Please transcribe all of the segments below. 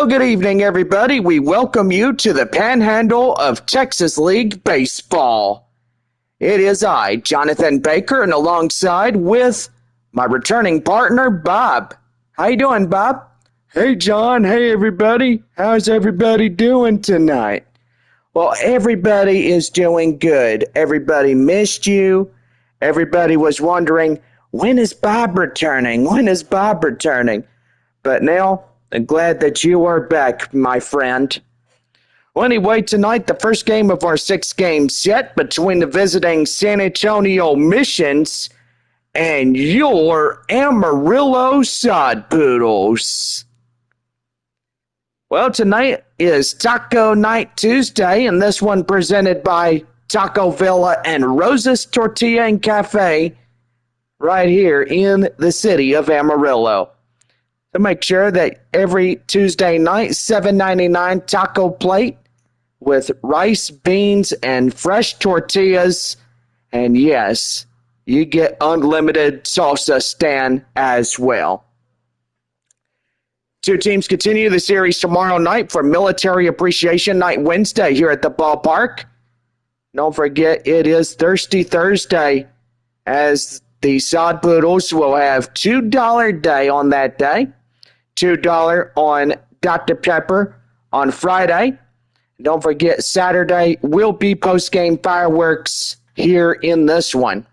Well, good evening, everybody. We welcome you to the Panhandle of Texas League Baseball. It is I, Jonathan Baker, and alongside with my returning partner, Bob. How you doing, Bob? Hey, John. Hey, everybody. How's everybody doing tonight? Well, everybody is doing good. Everybody missed you. Everybody was wondering, when is Bob returning? When is Bob returning? But now, I'm glad that you are back, my friend. Well, anyway, tonight, the first game of our 6-game set between the visiting San Antonio Missions and your Amarillo Sod Poodles. Well, tonight is Taco Night Tuesday, and this one presented by Taco Villa and Rosa's Tortilla and Cafe right here in the city of Amarillo. So make sure that every Tuesday night, $7.99 taco plate with rice, beans, and fresh tortillas. And yes, you get unlimited salsa stand as well. Two teams continue the series tomorrow night for Military Appreciation Night Wednesday here at the ballpark. Don't forget, it is Thirsty Thursday, as the Sod Poodles will have $2 day on that day. $2 on Dr. Pepper on Friday. Don't forget, Saturday will be post-game fireworks here in this one.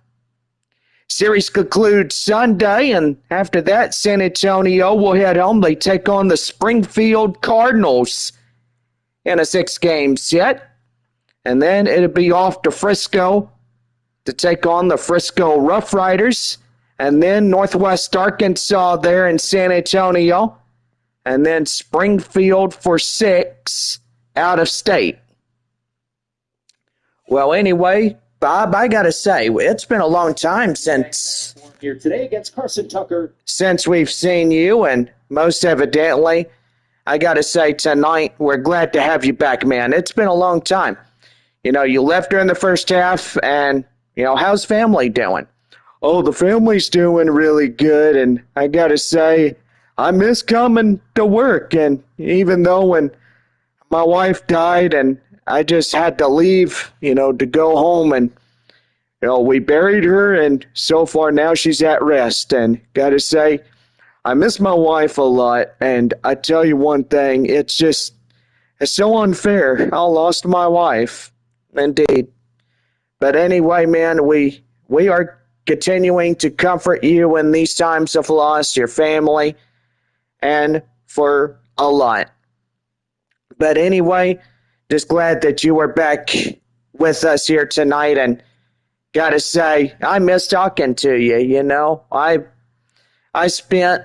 Series concludes Sunday, and after that, San Antonio will head home. They take on the Springfield Cardinals in a 6-game set. And then it'll be off to Frisco to take on the Frisco Rough Riders. And then Northwest Arkansas there in San Antonio. And then Springfield for 6 out of state. Well, anyway, Bob, I got to say, it's been a long time since here today against Carson Tucker. Since we've seen you, and most evidently, I got to say tonight, we're glad to have you back, man. It's been a long time. You know, you left during the first half, and, how's family doing? Oh, the family's doing really good, and I got to say, I miss coming to work. And even though when my wife died and I just had to leave, to go home, and, we buried her, and so far now she's at rest. And got to say, I miss my wife a lot, and I tell you one thing, it's so unfair. I lost my wife, indeed. But anyway, man, we are continuing to comfort you in these times of loss, your family, and for a lot. But anyway, just glad that you are back with us here tonight, and gotta say, I miss talking to you, I spent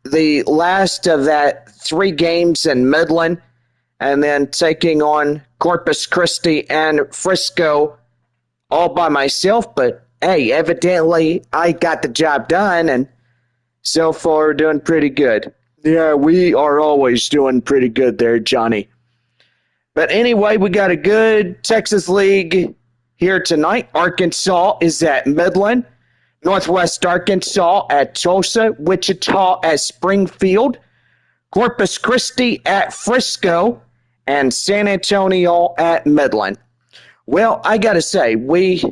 the last of that 3 games in Midland, and then taking on Corpus Christi and Frisco all by myself, but hey, evidently I got the job done, and so far we're doing pretty good. Yeah, we are always doing pretty good there, Johnny. But anyway, we got a good Texas League here tonight. Arkansas is at Midland, Northwest Arkansas at Tulsa, Wichita at Springfield, Corpus Christi at Frisco, and San Antonio at Midland. Well, I got to say, we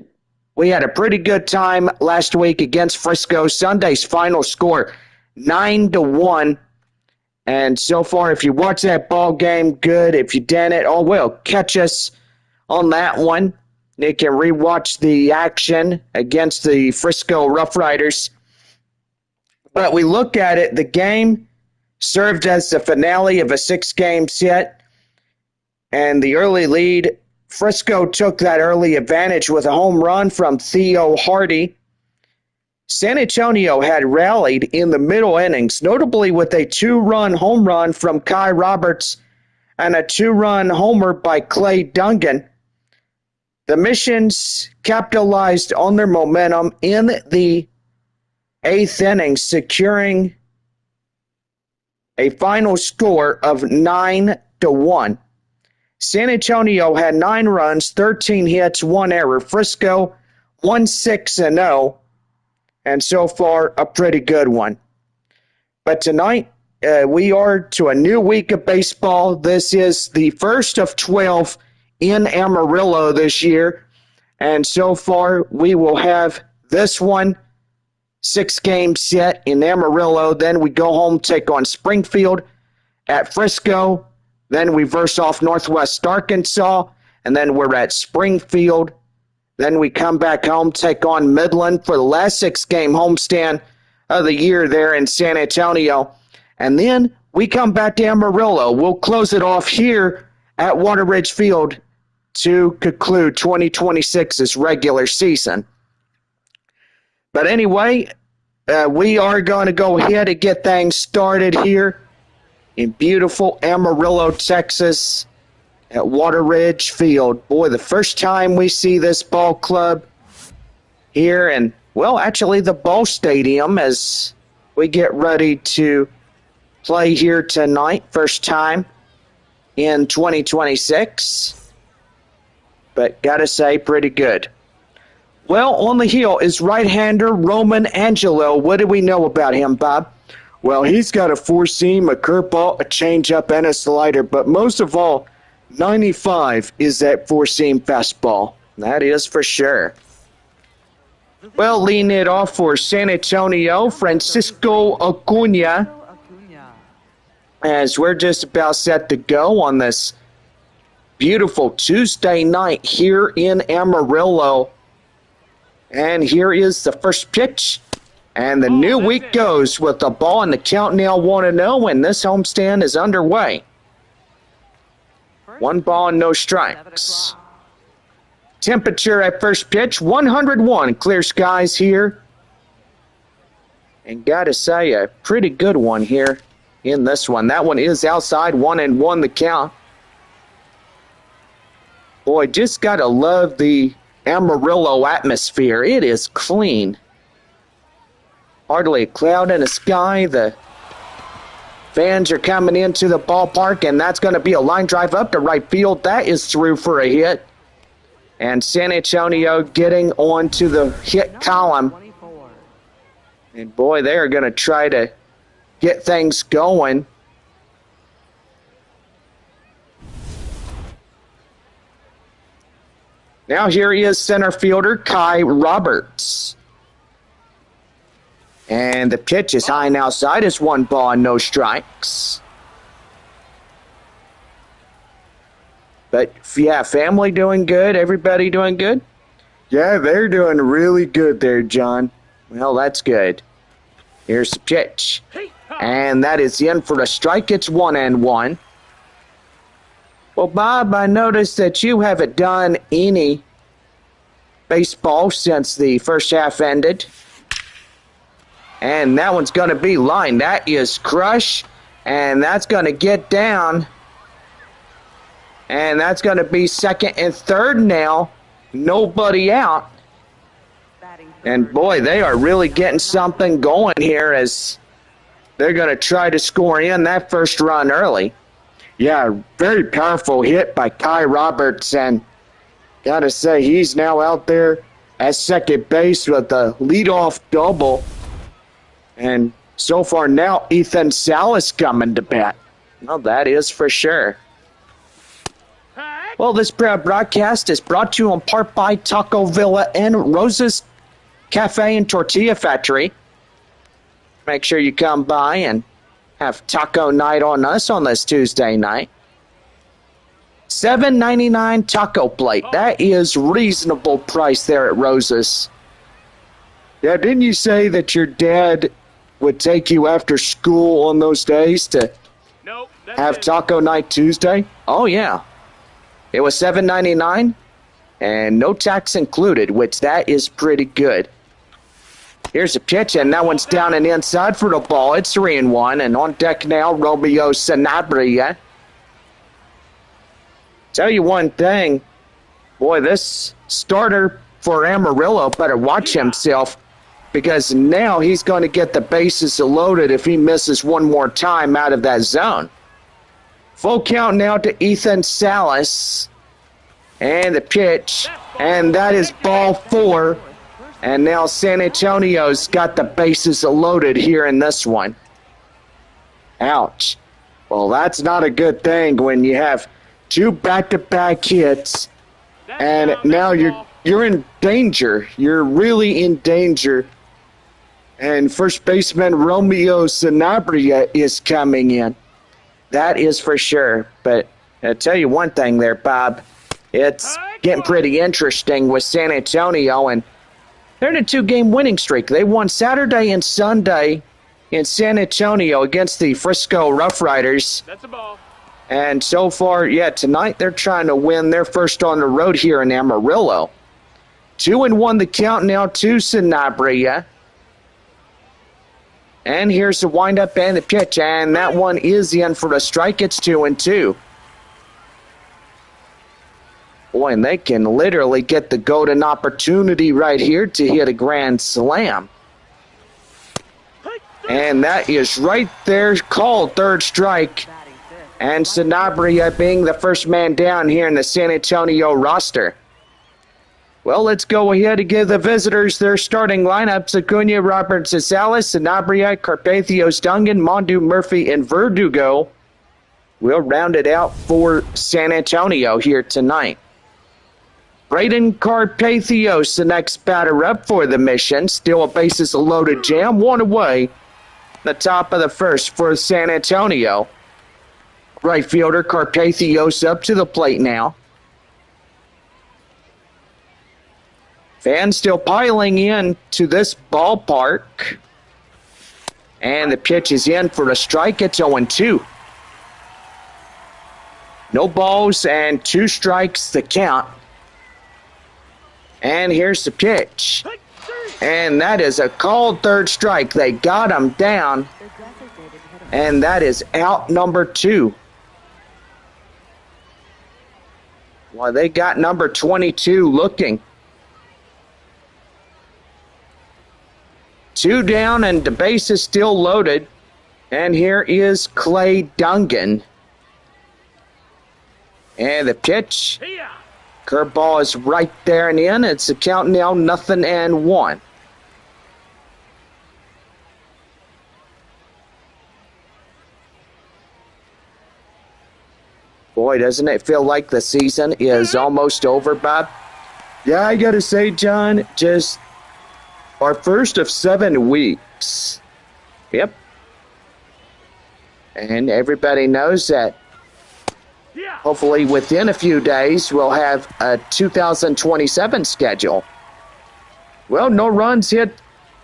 had a pretty good time last week against Frisco. Sunday's final score, 9-1. And so far, if you watch that ball game, good. If you didn't, catch us on that one. You can rewatch the action against the Frisco Rough Riders. But we look at it, the game served as the finale of a 6-game set. And the early lead, Frisco took that early advantage with a home run from Theo Hardy. San Antonio had rallied in the middle innings, notably with a 2-run home run from Kai Roberts and a 2-run homer by Clay Dungan. The Missions capitalized on their momentum in the 8th inning, securing a final score of 9-1. San Antonio had 9 runs, 13 hits, 1 error. Frisco won 6-0. And so far, a pretty good one. But tonight, we are to a new week of baseball. This is the first of 12 in Amarillo this year. And so far, we will have this one 6-game set in Amarillo. Then we go home, take on Springfield at Frisco. Then we verse off Northwest Arkansas. And then we're at Springfield. Then we come back home, take on Midland for the last 6-game homestand of the year there in San Antonio. And then we come back to Amarillo. We'll close it off here at Water Ridge Field to conclude 2026's regular season. But anyway, we are going to go ahead and get things started here in beautiful Amarillo, Texas at Water Ridge Field. Boy, the first time we see this ball club here, and well, actually the ball stadium as we get ready to play here tonight. First time in 2026. But gotta say, pretty good. Well, on the hill is right-hander Roman Angelo. What do we know about him, Bob? Well, he's got a four-seam, a curveball, a changeup, and a slider. But most of all, 95 is that four-seam fastball. That is for sure. Well, leading it off for San Antonio, Francisco Acuna. As we're just about set to go on this beautiful Tuesday night here in Amarillo. And here is the first pitch. And the new week goes with the ball and the count now 1-0, and this homestand is underway. 1 ball and no strikes. Temperature at first pitch, 101. Clear skies here. And gotta say, a pretty good one here in this one. That one is outside, 1-1 the count. Boy, just gotta love the Amarillo atmosphere. It is clean. Hardly a cloud in the sky. The fans are coming into the ballpark, and that's going to be a line drive up to right field. That is through for a hit. And San Antonio getting onto the hit column. And boy, they are going to try to get things going. Now here he is, center fielder Kai Roberts. And the pitch is high and outside. It's 1 ball and no strikes. But yeah, family doing good. Everybody doing good. Yeah, they're doing really good there, John. Well, that's good. Here's the pitch. And that is in for a strike. It's 1-1. Well, Bob, I noticed that you haven't done any baseball since the first half ended. And that one's going to be line. That is crush. And that's going to get down. And that's going to be second and third now. Nobody out. And boy, they are really getting something going here as they're going to try to score in that first run early. Yeah, very powerful hit by Kai Roberts, and gotta say, he's now out there at second base with a leadoff double. And so far now, Ethan Salas coming to bat. Well, that is for sure. Well, this broadcast is brought to you in part by Taco Villa and Rosa's Cafe and Tortilla Factory. Make sure you come by and have taco night on us on this Tuesday night. $7.99 taco plate. That is reasonable price there at Rosa's. Yeah, didn't you say that your dad would take you after school on those days to have taco night Tuesday? Oh, yeah. It was $7.99 and no tax included, which that is pretty good. Here's a pitch, and that one's down and inside for the ball. It's 3-1, and on deck now, Romeo Sanabria. Tell you one thing, boy, this starter for Amarillo better watch himself, because now he's going to get the bases loaded if he misses one more time out of that zone. Full count now to Ethan Salas. And the pitch, and that is ball 4. And now San Antonio's got the bases loaded here in this one. Ouch. Well, that's not a good thing when you have two back-to-back hits, and now you're in danger. You're really in danger. And first baseman Romeo Sanabria is coming in. That is for sure. But I'll tell you one thing there, Bob. It's getting pretty interesting with San Antonio, and they're in a 2-game winning streak. They won Saturday and Sunday in San Antonio against the Frisco Rough Riders. That's a ball. And so far, tonight they're trying to win their first on the road here in Amarillo. 2-1 the count now to Sanabria. And here's the windup and the pitch, and that one is in for a strike. It's 2-2. Boy, and they can literally get the golden opportunity right here to hit a grand slam. And that is right there, called third strike. And Sanabria being the first man down here in the San Antonio roster. Well, let's go ahead and give the visitors their starting lineups. Acuna, Roberts, Salas, Sanabria, Carpathios, Dungan, Mondu, Murphy, and Verdugo will round it out for San Antonio here tonight. Braden Carpathios, the next batter up for the mission. Still a bases loaded jam, one away. The top of the first for San Antonio. Right fielder Carpathios up to the plate now. Fans still piling in to this ballpark. And the pitch is in for a strike. It's 0-2. No balls and 2 strikes the count. And here's the pitch. And that is a called third strike. They got him down. And that is out number 2. Well, they got number 22 looking. 2 down and the base is still loaded. And here is Clay Dungan. And the pitch. Curveball is right there and in. It's a count now, 0-1. Boy, doesn't it feel like the season is almost over, Bob? Yeah, I gotta say, John, just our first of 7 weeks. Yep. And everybody knows that hopefully within a few days we'll have a 2027 schedule. Well, no runs hit,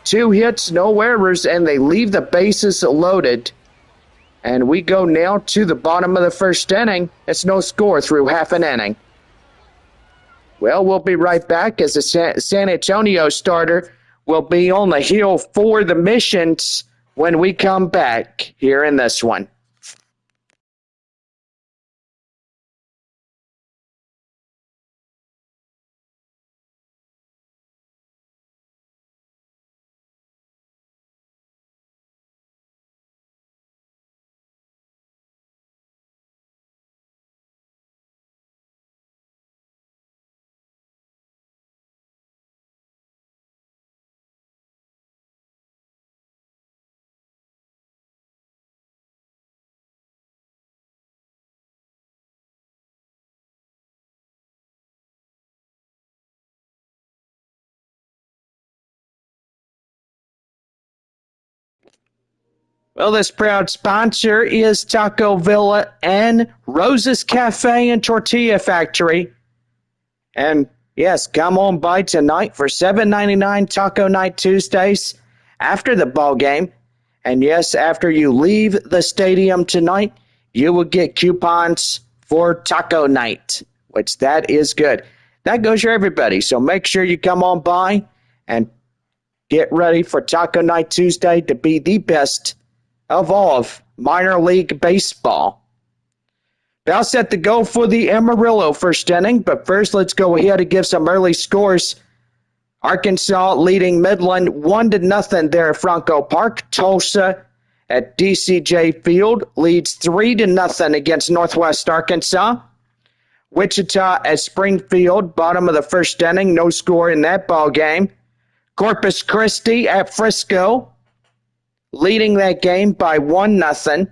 2 hits, no errors, and they leave the bases loaded. And we go now to the bottom of the first inning. It's no score through half an inning. Well, we'll be right back as the San Antonio starter will be on the hill for the Missions when we come back here in this one. Well, this proud sponsor is Taco Villa and Rose's Cafe and Tortilla Factory. And yes, come on by tonight for $7.99 Taco Night Tuesdays after the ball game. And yes, after you leave the stadium tonight, you will get coupons for Taco Night, which that is good. That goes for everybody. So make sure you come on by and get ready for Taco Night Tuesday to be the best of all of minor league baseball. Now set to go for the Amarillo first inning, but first let's go ahead and give some early scores. Arkansas leading Midland 1-0 there at Franco Park. Tulsa at DCJ Field leads 3-0 against Northwest Arkansas. Wichita at Springfield, bottom of the first inning, no score in that ball game. Corpus Christi at Frisco, leading that game by 1-0.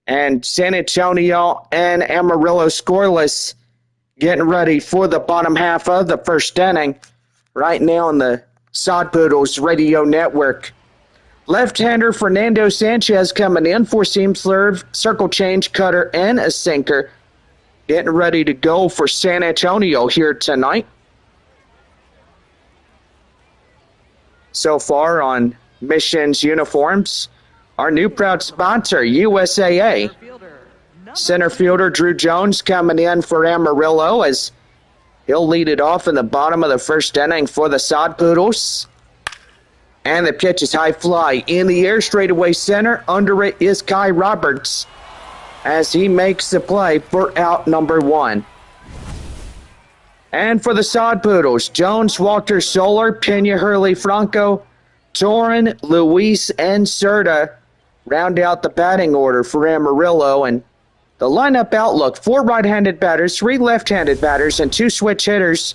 And San Antonio and Amarillo scoreless, getting ready for the bottom half of the first inning right now on the Sod Poodles radio network. Left-hander Fernando Sanchez coming in for seam serve, circle change, cutter, and a sinker. Getting ready to go for San Antonio here tonight. So far on Mission's uniforms, our new proud sponsor, USAA. Center fielder Drew Jones coming in for Amarillo as he'll lead it off in the bottom of the first inning for the Sod Poodles. And the pitch is high fly in the air, straightaway center. Under it is Kai Roberts as he makes the play for out number one. And for the Sod Poodles, Jones, Walter, Solar, Pena, Hurley, Franco, Torin, Luis, and Serta round out the batting order for Amarillo. And the lineup outlook, 4 right-handed batters, 3 left-handed batters, and 2 switch hitters.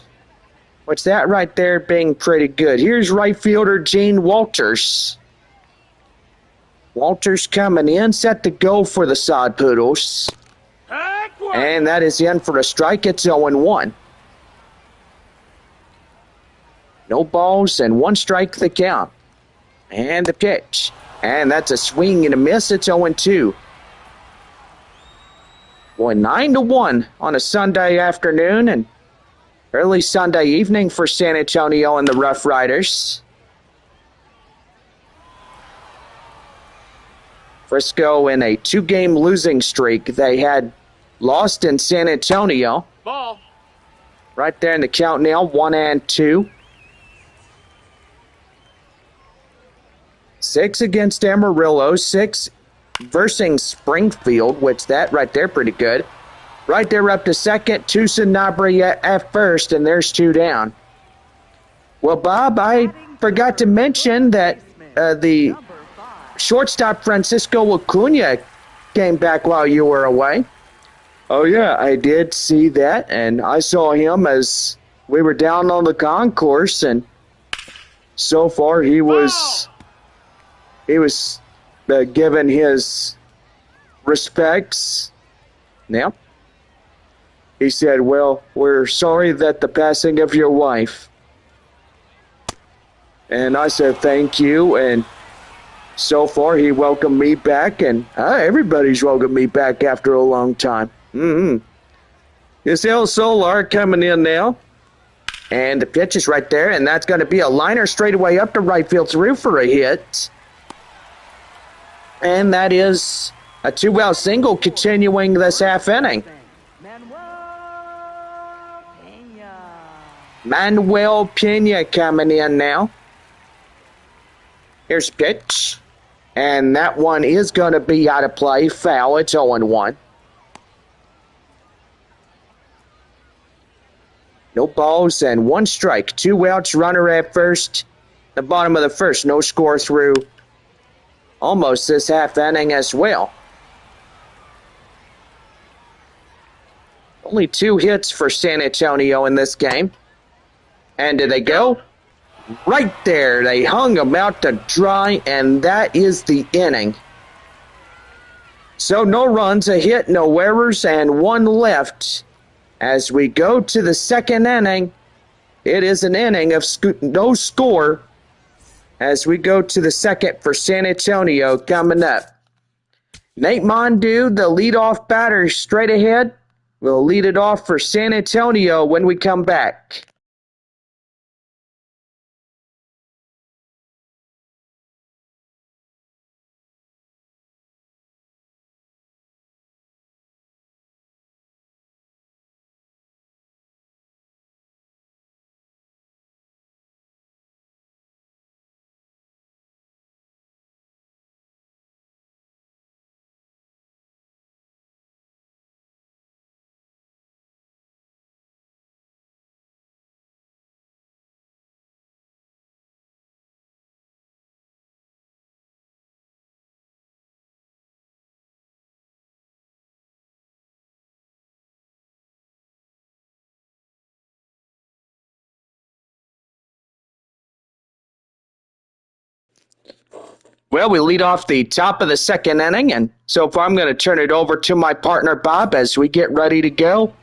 What's that right there being pretty good? Here's right fielder Gene Walters. Walters coming in, set to go for the Sod Poodles. And that is in for a strike. It's 0-1. No balls and 1 strike the count. And the pitch. And that's a swing and a miss. It's 0-2. Boy, 9-1 on a Sunday afternoon and early Sunday evening for San Antonio and the Rough Riders. Frisco in a 2-game losing streak. They had lost in San Antonio. Ball. Right there in the count now, 1-2. 6 against Amarillo, 6 versus Springfield, which that right there pretty good. Right there up to second, to Sanabria at first, and there's 2 down. Well, Bob, I forgot to mention that the shortstop Francisco Acuna came back while you were away. Oh, yeah, I did see that, and I saw him as we were down on the concourse, and so far he was given his respects. Now, he said, well, we're sorry that the passing of your wife. And I said, thank you. And so far, he welcomed me back. And everybody's welcomed me back after a long time. It's El Solar coming in now. And the pitch is right there. And that's going to be a liner straightaway up to right field through for a hit. And that is a 2-out single continuing this half inning. Manuel Pena coming in now. Here's a pitch. And that one is going to be out of play. Foul. It's 0-1. No balls and 1 strike. 2 outs, runner at first. The bottom of the first. No score through almost this half inning as well. Only 2 hits for San Antonio in this game. And did they go? Right there. They hung them out to dry, and that is the inning. So no runs, a hit, no errors, and 1 left. As we go to the second inning, it is an inning of no score. As we go to the second for San Antonio coming up. Nate Mondu, the leadoff batter, straight ahead, will lead it off for San Antonio when we come back. Well, we lead off the top of the second inning, and so far I'm going to turn it over to my partner, Bob, as we get ready to go.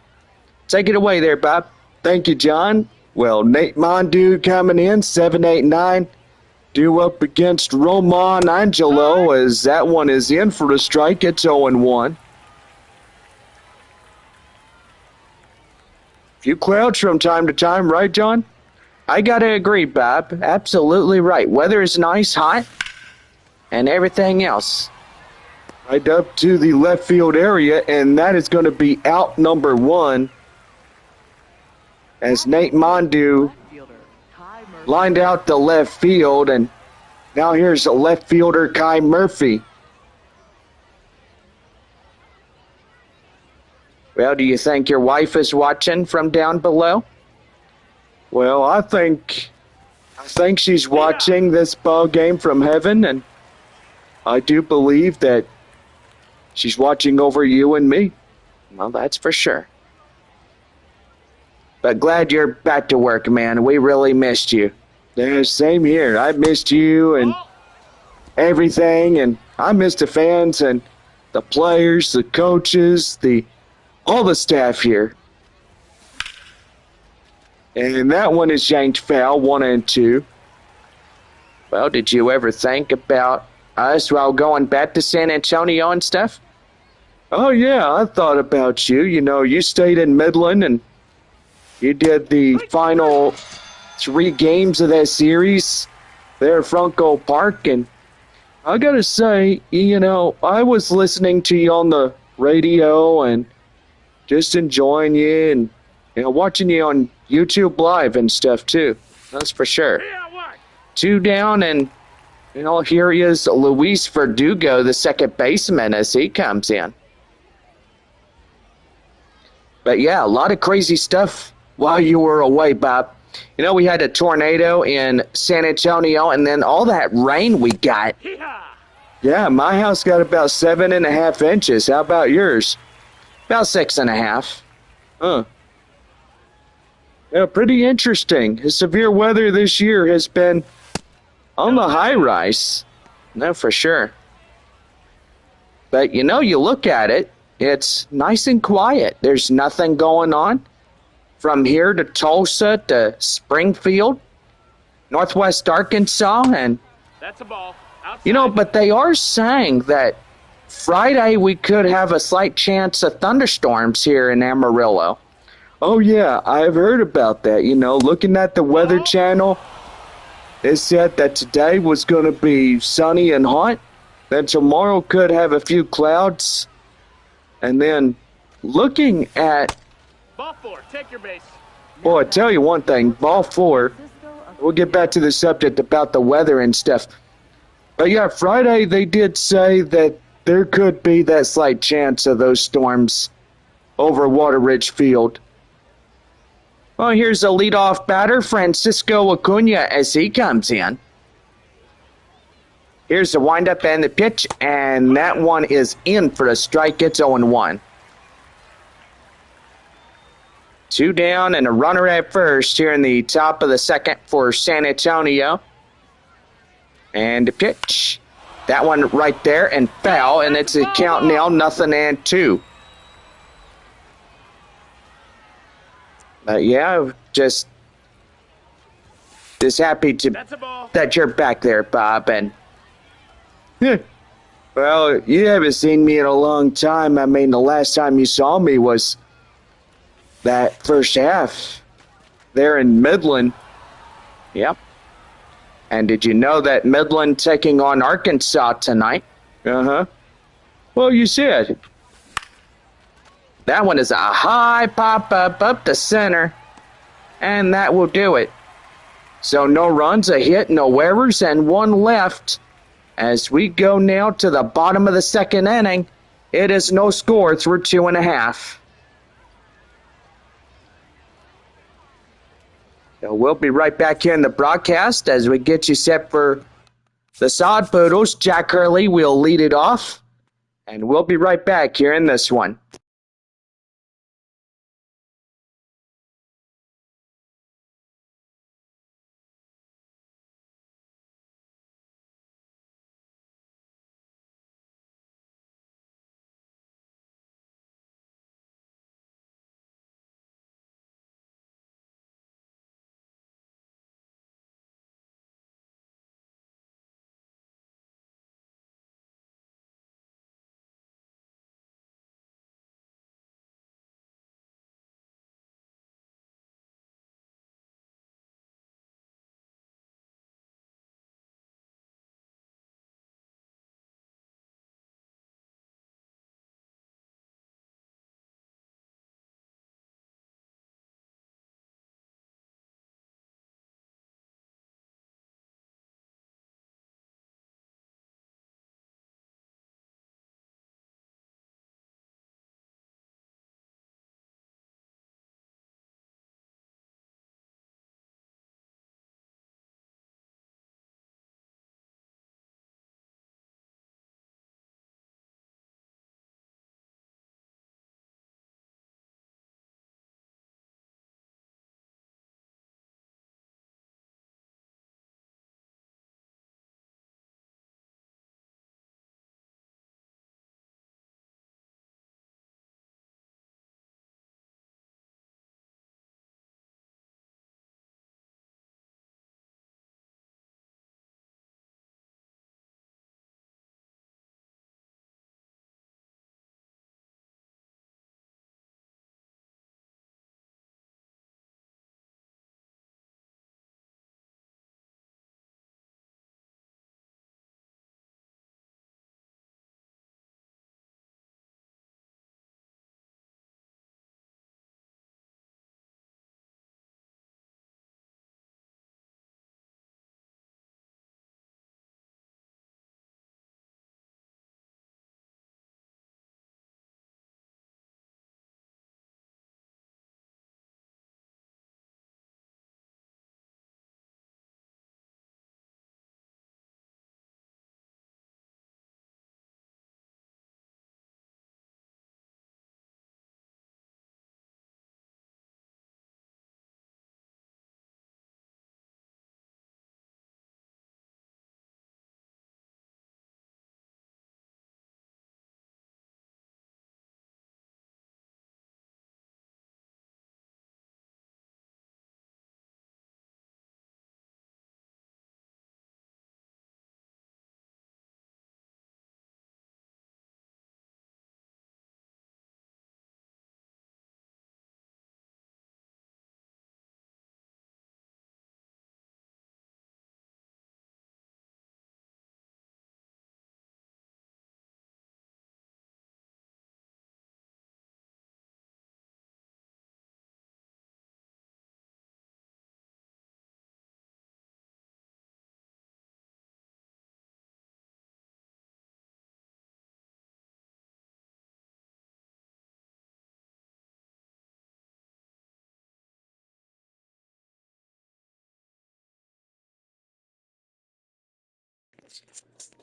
Take it away there, Bob. Thank you, John. Well, Nate Mondu coming in, 7-8-9. Due up against Roman Angelo, as that one is in for a strike. It's 0-1. Few clouds from time to time, right, John? I got to agree, Bob. Absolutely right. Weather is nice, hot, and everything else. Right up to the left field area, and that is going to be out number 1. As Nate Mondu lined out the left field, and now here's the left fielder Kai Murphy. Well, do you think your wife is watching from down below? Well, I think she's watching this ball game from heaven, and I do believe that she's watching over you and me. Well, that's for sure. But glad you're back to work, man. We really missed you. Yeah, same here. I missed you and everything, and I missed the fans and the players, the coaches, all the staff here. And that one is yanked foul, 1-2. Well, did you ever think about us while going back to San Antonio and stuff? Oh, yeah, I thought about you. You know, you stayed in Midland, and you did the final 3 games of that series there at Franco Park. And I got to say, you know, I was listening to you on the radio and just enjoying you and, you know, watching you on YouTube Live and stuff, too. That's for sure. 2 down, and, you know, here he is, Luis Verdugo, the second baseman, as he comes in. But, yeah, a lot of crazy stuff while you were away, Bob. You know, we had a tornado in San Antonio, and then all that rain we got. Yeah, my house got about 7.5 inches. How about yours? About 6.5. Huh. Yeah, pretty interesting. The severe weather this year has been on the high rise. No, for sure. But, you know, you look at it, it's nice and quiet. There's nothing going on. From here to Tulsa to Springfield, Northwest Arkansas, and that's a ball. Outside. You know, but they are saying that Friday we could have a slight chance of thunderstorms here in Amarillo. Oh yeah, I've heard about that. You know, looking at the Weather Channel, it said that today was going to be sunny and hot, then tomorrow could have a few clouds, and then looking at ball 4, take your base. Boy, I tell you one thing, ball 4, we'll get back to the subject about the weather and stuff. But yeah, Friday they did say that there could be that slight chance of those storms over Water Ridge Field. Well, here's a leadoff batter, Francisco Acuna, as he comes in. Here's the windup and the pitch, and that one is in for a strike. It's 0-1. 2 down and a runner at first here in the top of the second for San Antonio. And the pitch. That one right there and foul, and it's a count now, 0-2. Yeah, just happy that you're back there, Bob. And well, you haven't seen me in a long time. I mean, the last time you saw me was that first half there in Midland. Yep. And did you know that Midland taking on Arkansas tonight? Uh-huh. Well, you said. That one is a high pop-up up the center, and that will do it. So no runs, a hit, no errors, and 1 left. As we go now to the bottom of the second inning, it is no score through 2.5. So we'll be right back here in the broadcast as we get you set for the Sod Poodles. Jack Hurley will lead it off, and we'll be right back here in this one.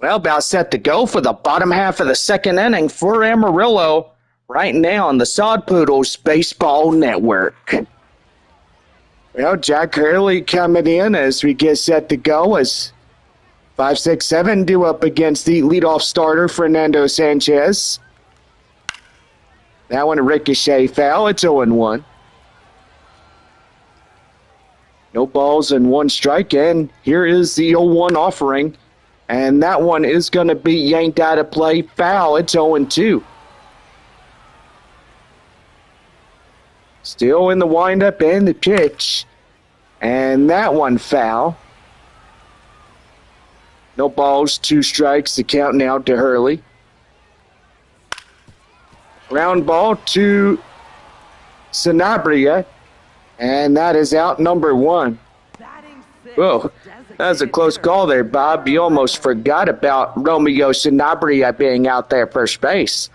Well, about set to go for the bottom half of the second inning for Amarillo right now on the Sod Poodles Baseball Network. Well, Jack Hurley coming in as we get set to go as 5-6-7 due up against the leadoff starter, Fernando Sanchez. That one a ricochet foul. It's 0-1. No balls and one strike, and here is the 0-1 offering. And that one is going to be yanked out of play. Foul. It's 0-2. Still in the windup and the pitch. And that one foul. No balls, 2 strikes. The count now to Hurley. Ground ball to Sanabria. And that is out number 1. Whoa, that was a close call there, Bob. You almost forgot about Romeo Sanabria being out there first base.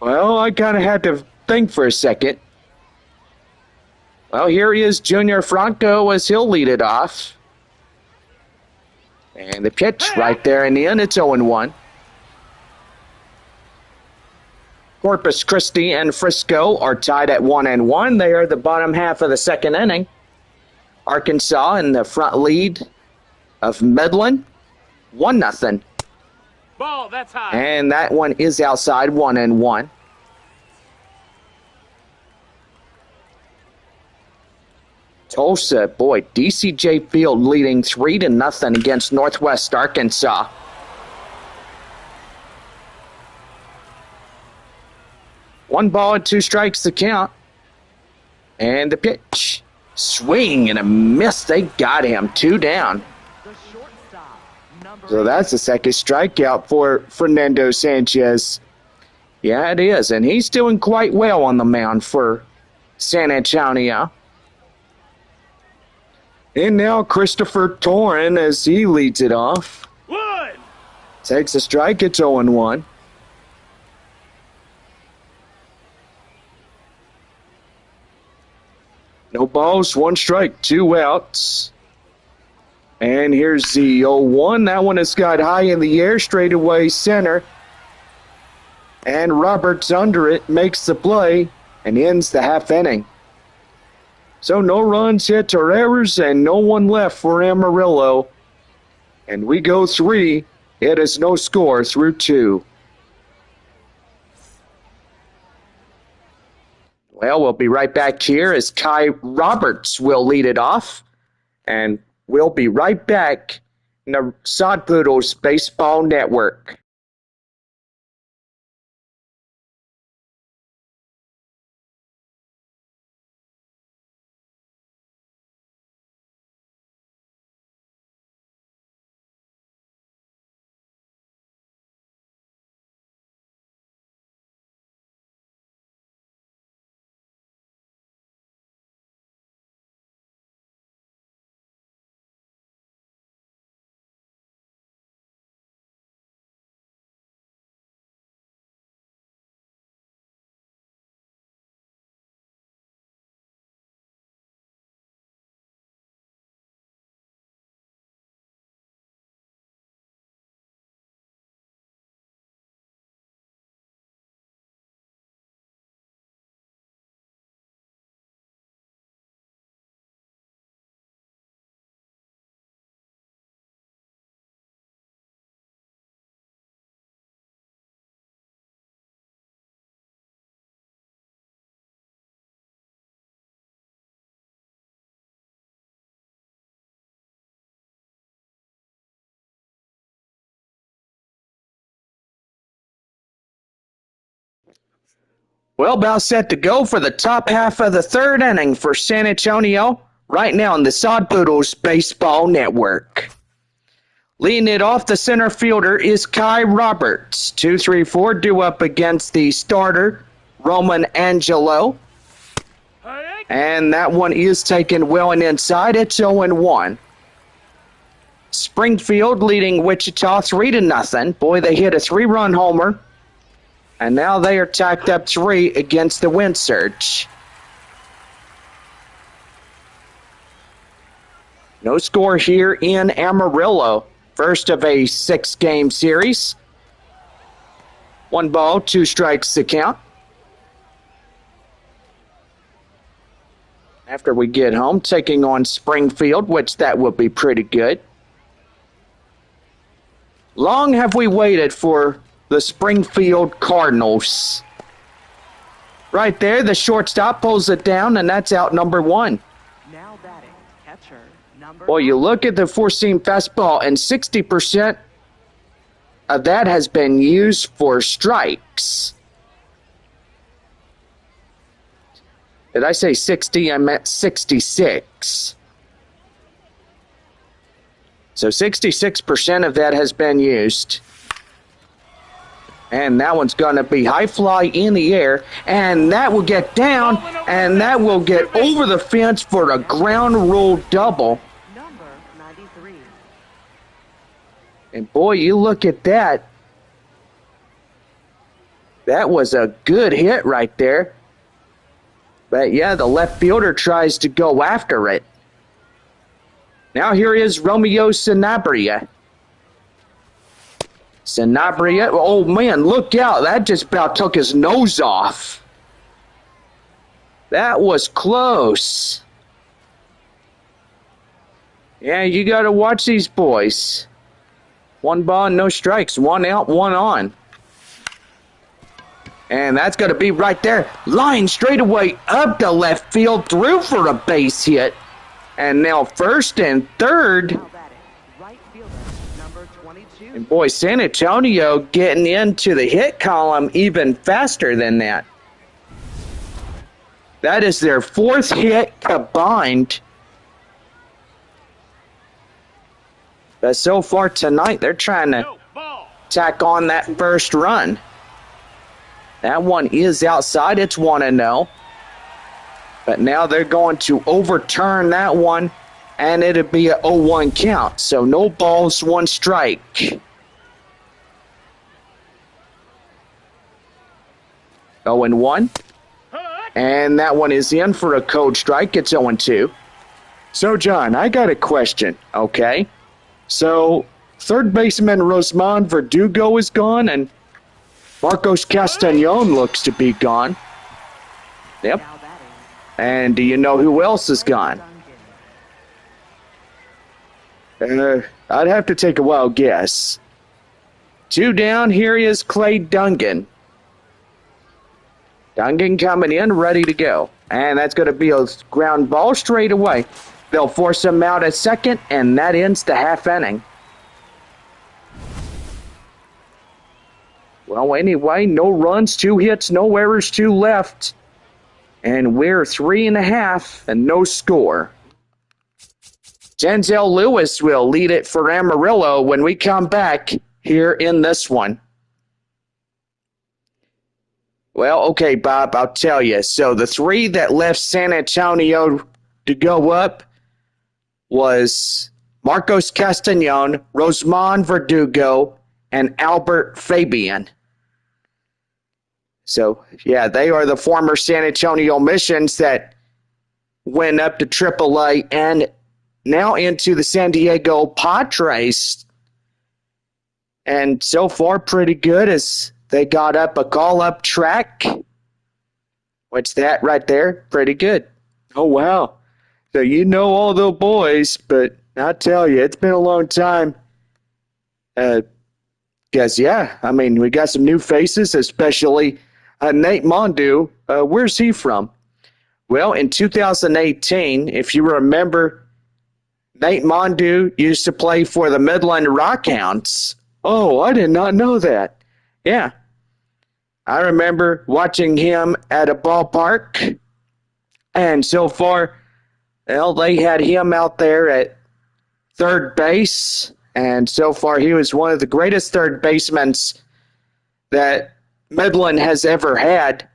Well, I kind of had to think for a second. Well, here he is, Junior Franco, as he'll lead it off. And the pitch right there in the end, it's 0-1. Corpus Christi and Frisco are tied at 1-1. They are the bottom half of the second inning. Arkansas in the front lead of Midland, 1-0. Ball, that's high. And that one is outside, 1-1. Tulsa, boy, DCJ Field leading 3-0 against Northwest Arkansas. One ball and 2 strikes to count. And the pitch. Swing and a miss. They got him. 2 down. So that's the second strikeout for Fernando Sanchez. Yeah, it is. And he's doing quite well on the mound for San Antonio. And now Christopher Torrin as he leads it off. One. Takes a strike. It's 0-1. No balls, 1 strike, 2 outs. And here's the 0-1. That one has got high in the air, straightaway center. And Roberts under it makes the play and ends the half inning. So no runs, hits, or errors, and no one left for Amarillo. And we go 3. It is no score through 2. Well, we'll be right back here as Kai Roberts will lead it off. And we'll be right back in the Sod Poodles Baseball Network. Well, about set to go for the top half of the third inning for San Antonio, right now on the Sod Poodles Baseball Network. Leading it off, the center fielder is Kai Roberts. 2-3-4 due up against the starter, Roman Angelo. And that one is taken well and inside. It's 0-1. Springfield leading Wichita 3-0. Boy, they hit a 3-run homer. And now they are tacked up 3 against the Wind Surge. No score here in Amarillo first of a 6-game series. 1 ball, 2 strikes to count. After we get home, taking on Springfield, which that will be pretty good. Long have we waited for the Springfield Cardinals. Right there, the shortstop pulls it down, and that's out number 1. Now batting, catcher, number Boy, you look at the four-seam fastball, and 60% of that has been used for strikes. Did I say 60? I meant 66. So 66% of that has been used. And that one's going to be high fly in the air. And that will get down. And that will get over the fence for a ground rule double. number 93. And boy, you look at that. That was a good hit right there. But yeah, the left fielder tries to go after it. Now here is Romeo Sanabria. Sanabria, oh man, look out. That just about took his nose off. That was close. Yeah, you got to watch these boys. 1 ball, no strikes. 1 out, 1 on. And that's going to be right there. Line straight away up the left field, through for a base hit. And now first and third. Now batting, right fielder, number 22. And boy, San Antonio getting into the hit column even faster than that. That is their 4th hit combined. But so far tonight, they're trying to tack on that first run. That one is outside. It's 1-0. But now they're going to overturn that one, and it'll be a 0-1 count. So no balls, 1 strike. 0-1. And that one is in for a cold strike. It's 0-2. So, John, I got a question, okay? So, third baseman Rosman Verdugo is gone, and Marcos Castañon looks to be gone. Yep. Now batting, And do you know who else is gone? Duncan. I'd have to take a wild guess. 2 down, here is Clay Dungan. Dungan coming in, ready to go. And that's going to be a ground ball straight away. They'll force him out at second, and that ends the half inning. Well, anyway, no runs, 2 hits, no errors, 2 left. And we're 3.5 and no score. Denzel Lewis will lead it for Amarillo when we come back here in this one. Well, okay, Bob, I'll tell you. So the 3 that left San Antonio to go up was Marcos Castañon, Rosman Verdugo, and Albert Fabian. So, yeah, they are the former San Antonio Missions that went up to AAA and now into the San Diego Padres. And so far, pretty good as they got up a call-up track. What's that right there? Pretty good. Oh, wow. So you know all the boys, but I tell you, it's been a long time. Guess, yeah, I mean, we got some new faces, especially Nate Mondu. Where's he from? Well, in 2018, if you remember, Nate Mondu used to play for the Midland Rockhounds. Oh, I did not know that. Yeah. I remember watching him at a ballpark, and so far, well, they had him out there at third base, and so far he was one of the greatest third basemen that Midland has ever had,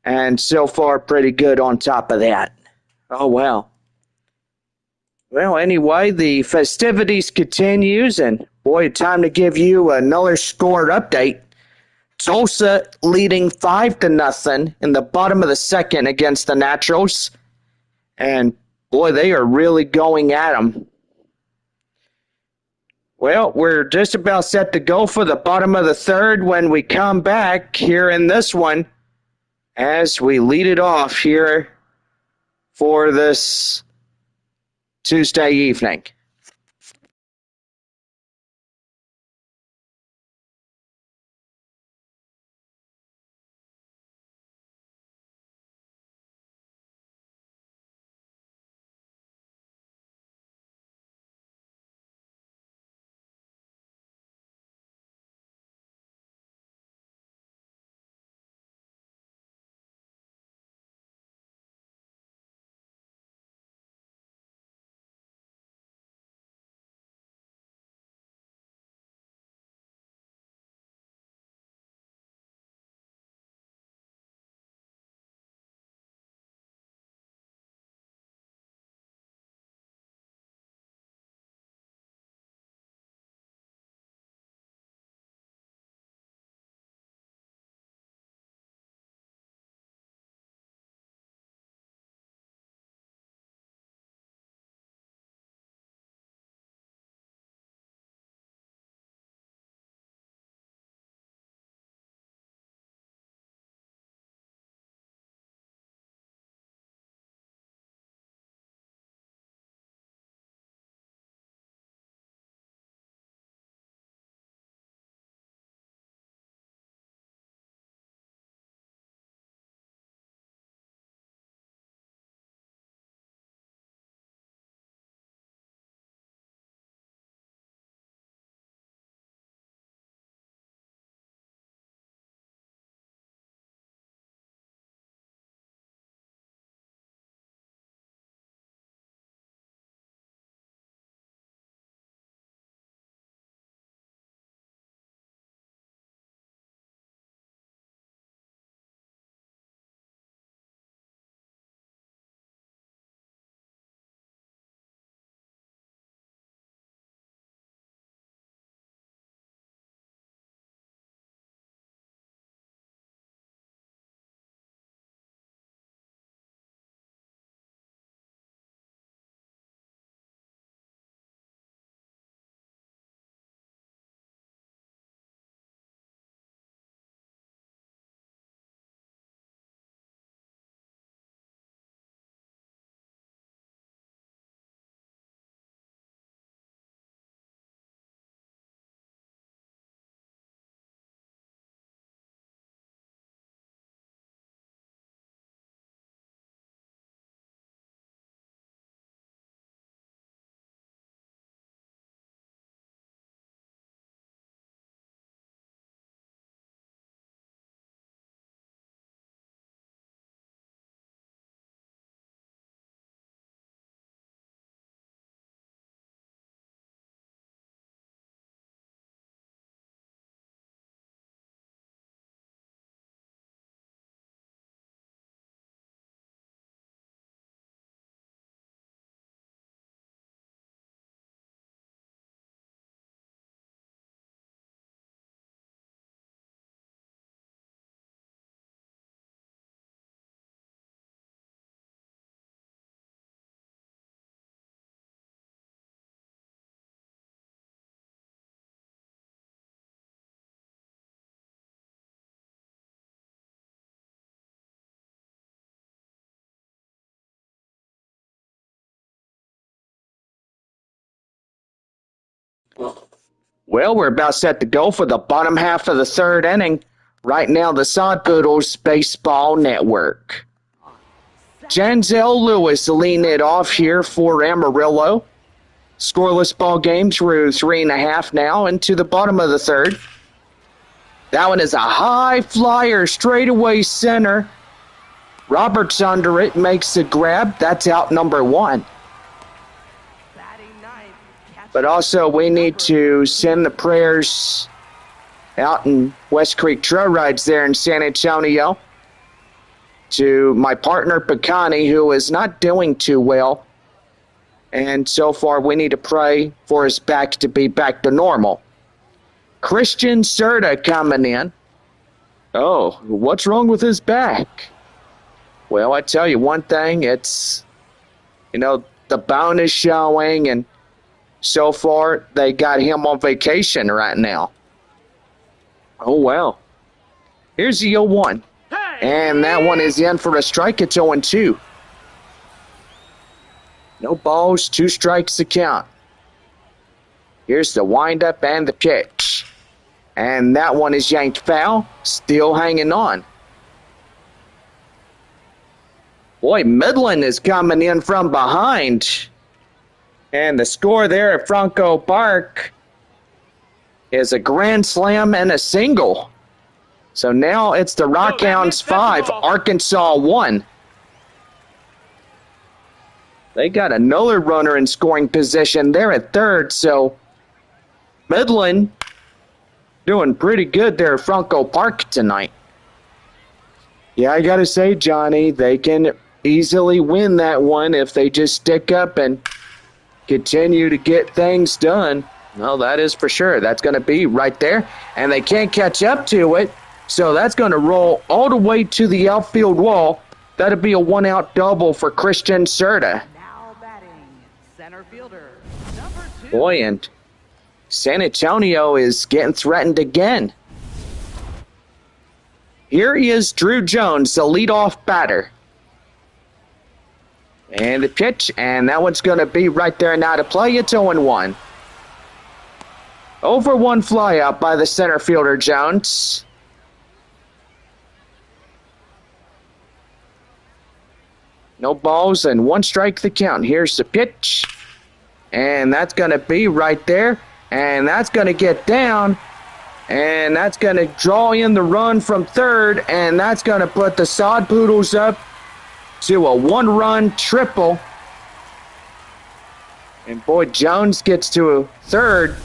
and so far pretty good on top of that. Oh, wow. Well, anyway, the festivities continues, and boy, time to give you another score update. Tulsa leading 5-0 in the bottom of the second against the Naturals, and boy, they are really going at them. Well, we're just about set to go for the bottom of the third when we come back here in this one as we lead it off here for this Tuesday evening. Well, we're about set to go for the bottom half of the third inning. Right now, the Sod Poodles Baseball Network. Janzel Lewis leading it off here for Amarillo. Scoreless ball game through 3.5 now into the bottom of the third. That one is a high flyer, straightaway center. Roberts under it, makes the grab. That's out number one. But also, we need to send the prayers out in West Creek Trail Rides there in San Antonio to my partner, Picani, who is not doing too well. And so far, we need to pray for his back to be back to normal. Christian Serta coming in. Oh, what's wrong with his back? Well, I tell you one thing, it's, the bone is showing, and so far they got him on vacation right now. Oh, well. Here's the 0-1. And that one is in for a strike. It's 0-2. No balls, 2 strikes to count. Here's the windup and the pitch. And that one is yanked foul. Still hanging on. Boy, Midland is coming in from behind. And the score there at Franco Park is a grand slam and a single. So now it's the Rockhounds 5, Arkansas 1. They got another runner in scoring position there at third, so Midland doing pretty good there at Franco Park tonight. Yeah, I got to say, Johnny, they can easily win that one if they just stick up and continue to get things done. Well, that is for sure. That's going to be right there, and they can't catch up to it, so that's going to roll all the way to the outfield wall. That'll be a 1-out double for Christian Serta. Now batting, center fielder, number 2. Boy, and San Antonio is getting threatened again. Here is Drew Jones, the leadoff batter. And the pitch, and that one's going to be right there now to play. It's 0-1. Over 1 flyout by the center fielder, Jones. No balls and 1 strike the count. Here's the pitch. And that's going to be right there. And that's going to get down. And that's going to draw in the run from third. And that's going to put the Sod Poodles up to a 1-run triple. And boy, Jones gets to a third.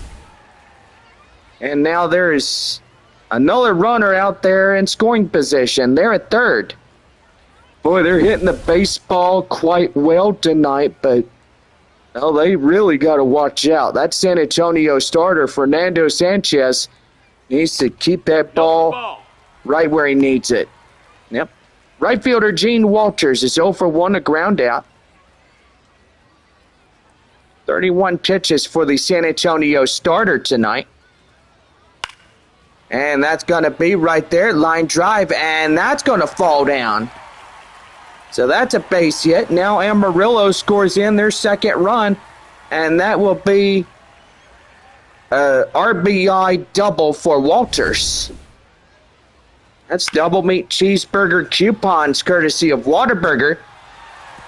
And now there's another runner out there in scoring position. They're at third. Boy, they're hitting the baseball quite well tonight, but well, they really got to watch out. That San Antonio starter, Fernando Sanchez, needs to keep that ball right where he needs it. Yep. Right fielder Gene Walters is 0 for 1, a ground out. 31 pitches for the San Antonio starter tonight. And that's going to be right there, line drive, and that's going to fall down. So that's a base hit. Now Amarillo scores in their second run, and that will be a RBI double for Walters. That's double meat cheeseburger coupons courtesy of Whataburger.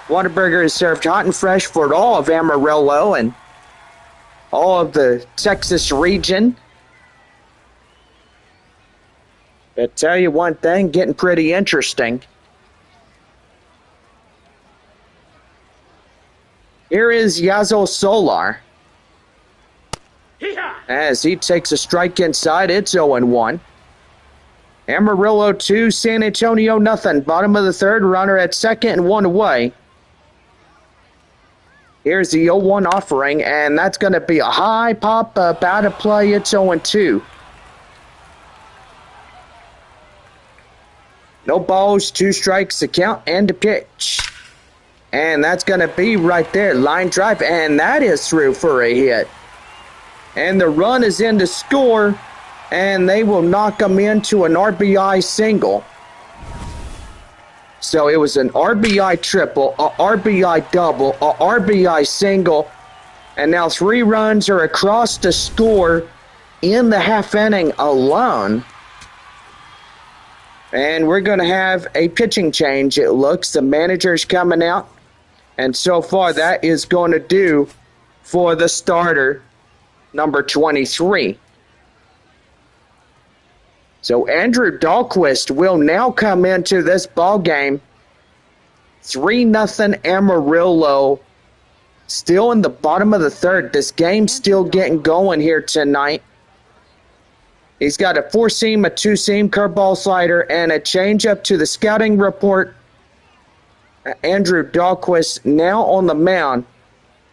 Whataburger is served hot and fresh for all of Amarillo and all of the Texas region. But tell you one thing, getting pretty interesting. Here is Yazo Solar. As he takes a strike inside, it's 0-1. Amarillo 2, San Antonio nothing. Bottom of the third, runner at second and 1 away. Here's the 0-1 offering, and that's going to be a high pop out of play. It's 0-2. No balls, 2 strikes to count, and a pitch. And that's going to be right there. Line drive. And that is through for a hit. And the run is in to score. And they will knock them into an RBI single. So it was an RBI triple, a RBI double, a RBI single. And now 3 runs are across the score in the half inning alone. And we're going to have a pitching change, it looks. The manager's coming out. And so far, that is going to do for the starter, number 23. So Andrew Dahlquist will now come into this ball game. 3-0 Amarillo. Still in the bottom of the third. This game's still getting going here tonight. He's got a 4-seam, a 2-seam, curveball slider, and a changeup to the scouting report. Andrew Dahlquist now on the mound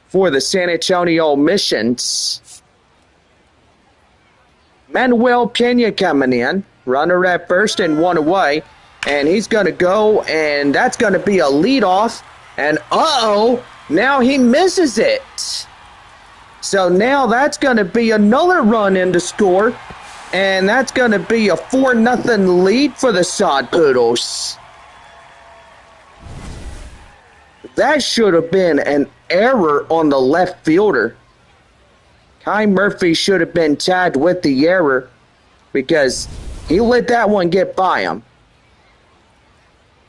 for the San Antonio Missions. Manuel Pena coming in, runner at first and 1 away, and he's going to go, and that's going to be a leadoff, and now he misses it. So now that's going to be another run in to score. And that's going to be a 4-0 lead for the Sod Poodles. That should have been an error on the left fielder. Kai Murphy should have been tagged with the error because he let that one get by him.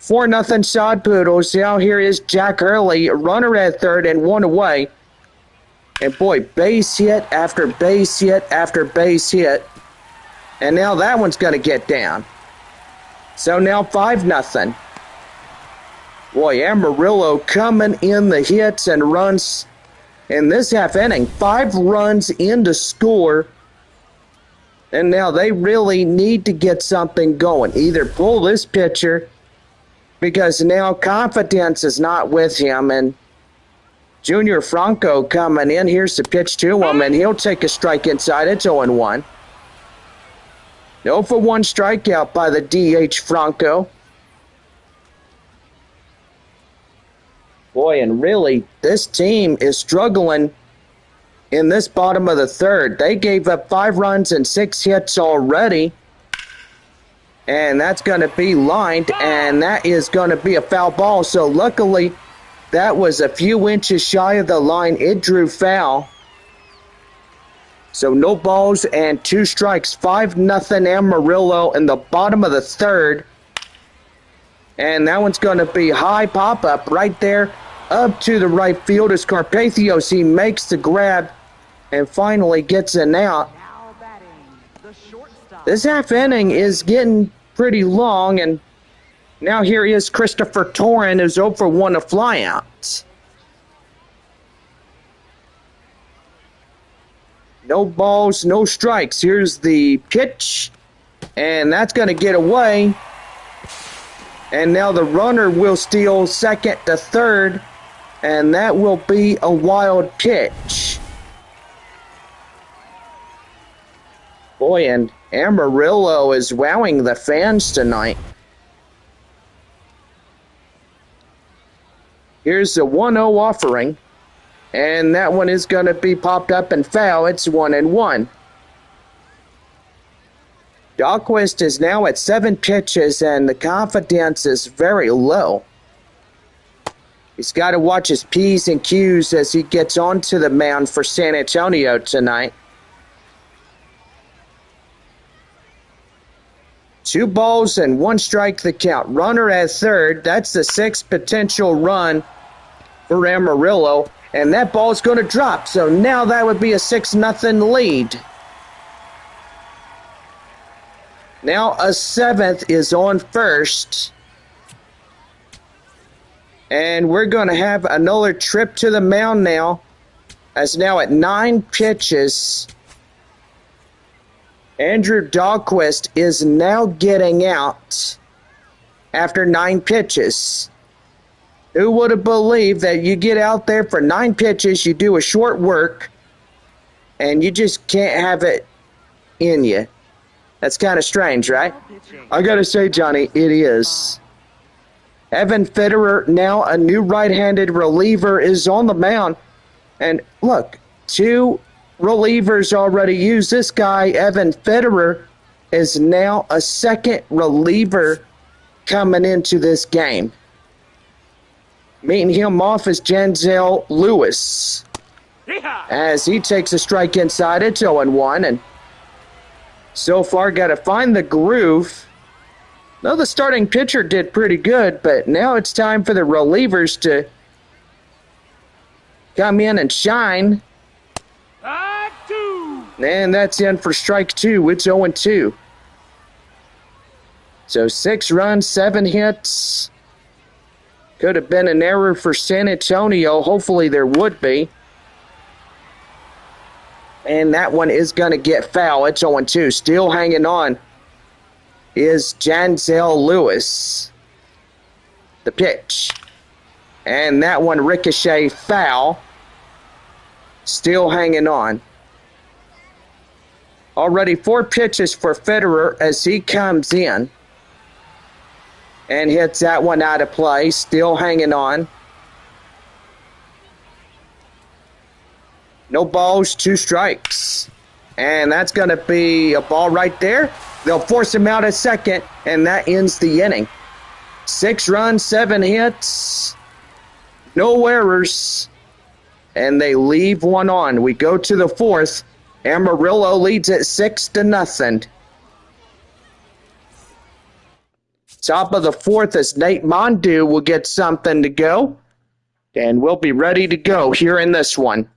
4-0 Sod Poodles. Now here is Jack Hurley, runner at third and one away. And boy, base hit after base hit after base hit. And now that one's going to get down. So now 5-0. Boy, Amarillo coming in the hits and runs in this half inning. 5 runs in to score. And now they really need to get something going. Either pull this pitcher because now confidence is not with him. And Junior Franco coming in. Here's the pitch to him, and he'll take a strike inside. It's 0-1. 0 for 1 strikeout by the DH Franco. Boy, and really, this team is struggling in this bottom of the third. They gave up 5 runs and 6 hits already. And that's going to be lined, and that is going to be a foul ball. So luckily, that was a few inches shy of the line. It drew foul. So no balls and 2 strikes. 5-0 Amarillo in the bottom of the third. And that one's going to be high pop-up right there up to the right field as Carpathios. He makes the grab and finally gets an out. Now batting, the shortstop. This half inning is getting pretty long, and now here is Christopher Torrin, who's 0 for 1 a flyout. No balls, no strikes. Here's the pitch, and that's going to get away. And now the runner will steal second to third, and that will be a wild pitch. Boy, and Amarillo is wowing the fans tonight. Here's a 1-0 offering, and that one is going to be popped up and foul. It's 1-1. Dahlquist is now at 7 pitches, and the confidence is very low. He's got to watch his P's and Q's as he gets onto the mound for San Antonio tonight. 2 balls and 1 strike the count. Runner at third. That's the 6th potential run for Amarillo. And that ball's going to drop. So now that would be a 6-0 lead. Now a 7th is on first. And we're going to have another trip to the mound now. As now at 9 pitches, Andrew Dahlquist is now getting out after 9 pitches. Who would have believed that you get out there for 9 pitches, you do a short work, and you just can't have it in you? That's kind of strange, right? I got to say, Johnny, it is. Evan Fitterer, now a new right-handed reliever, is on the mound. And look, 2 relievers already used. This guy, Evan Fitterer, is now a 2nd reliever coming into this game. Meeting him off is Janzel Lewis. As he takes a strike inside, it's 0-1, and so far got to find the groove. No, the starting pitcher did pretty good, but now it's time for the relievers to come in and shine. And that's in for strike 2. It's 0-2. So 6 runs, 7 hits. Could have been an error for San Antonio. Hopefully there would be. And that one is going to get foul. It's 0-2. Still hanging on is Janzel Lewis. The pitch. And that one ricochet foul. Still hanging on. Already 4 pitches for Fitterer as he comes in. And hits that one out of play. Still hanging on. No balls, 2 strikes. And that's going to be a ball right there. They'll force him out a second, and that ends the inning. 6 runs, 7 hits, no errors, and they leave one on. We go to the 4th. Amarillo leads at 6-0. Top of the 4th is Nate Mondu will get something to go, and we'll be ready to go here in this one.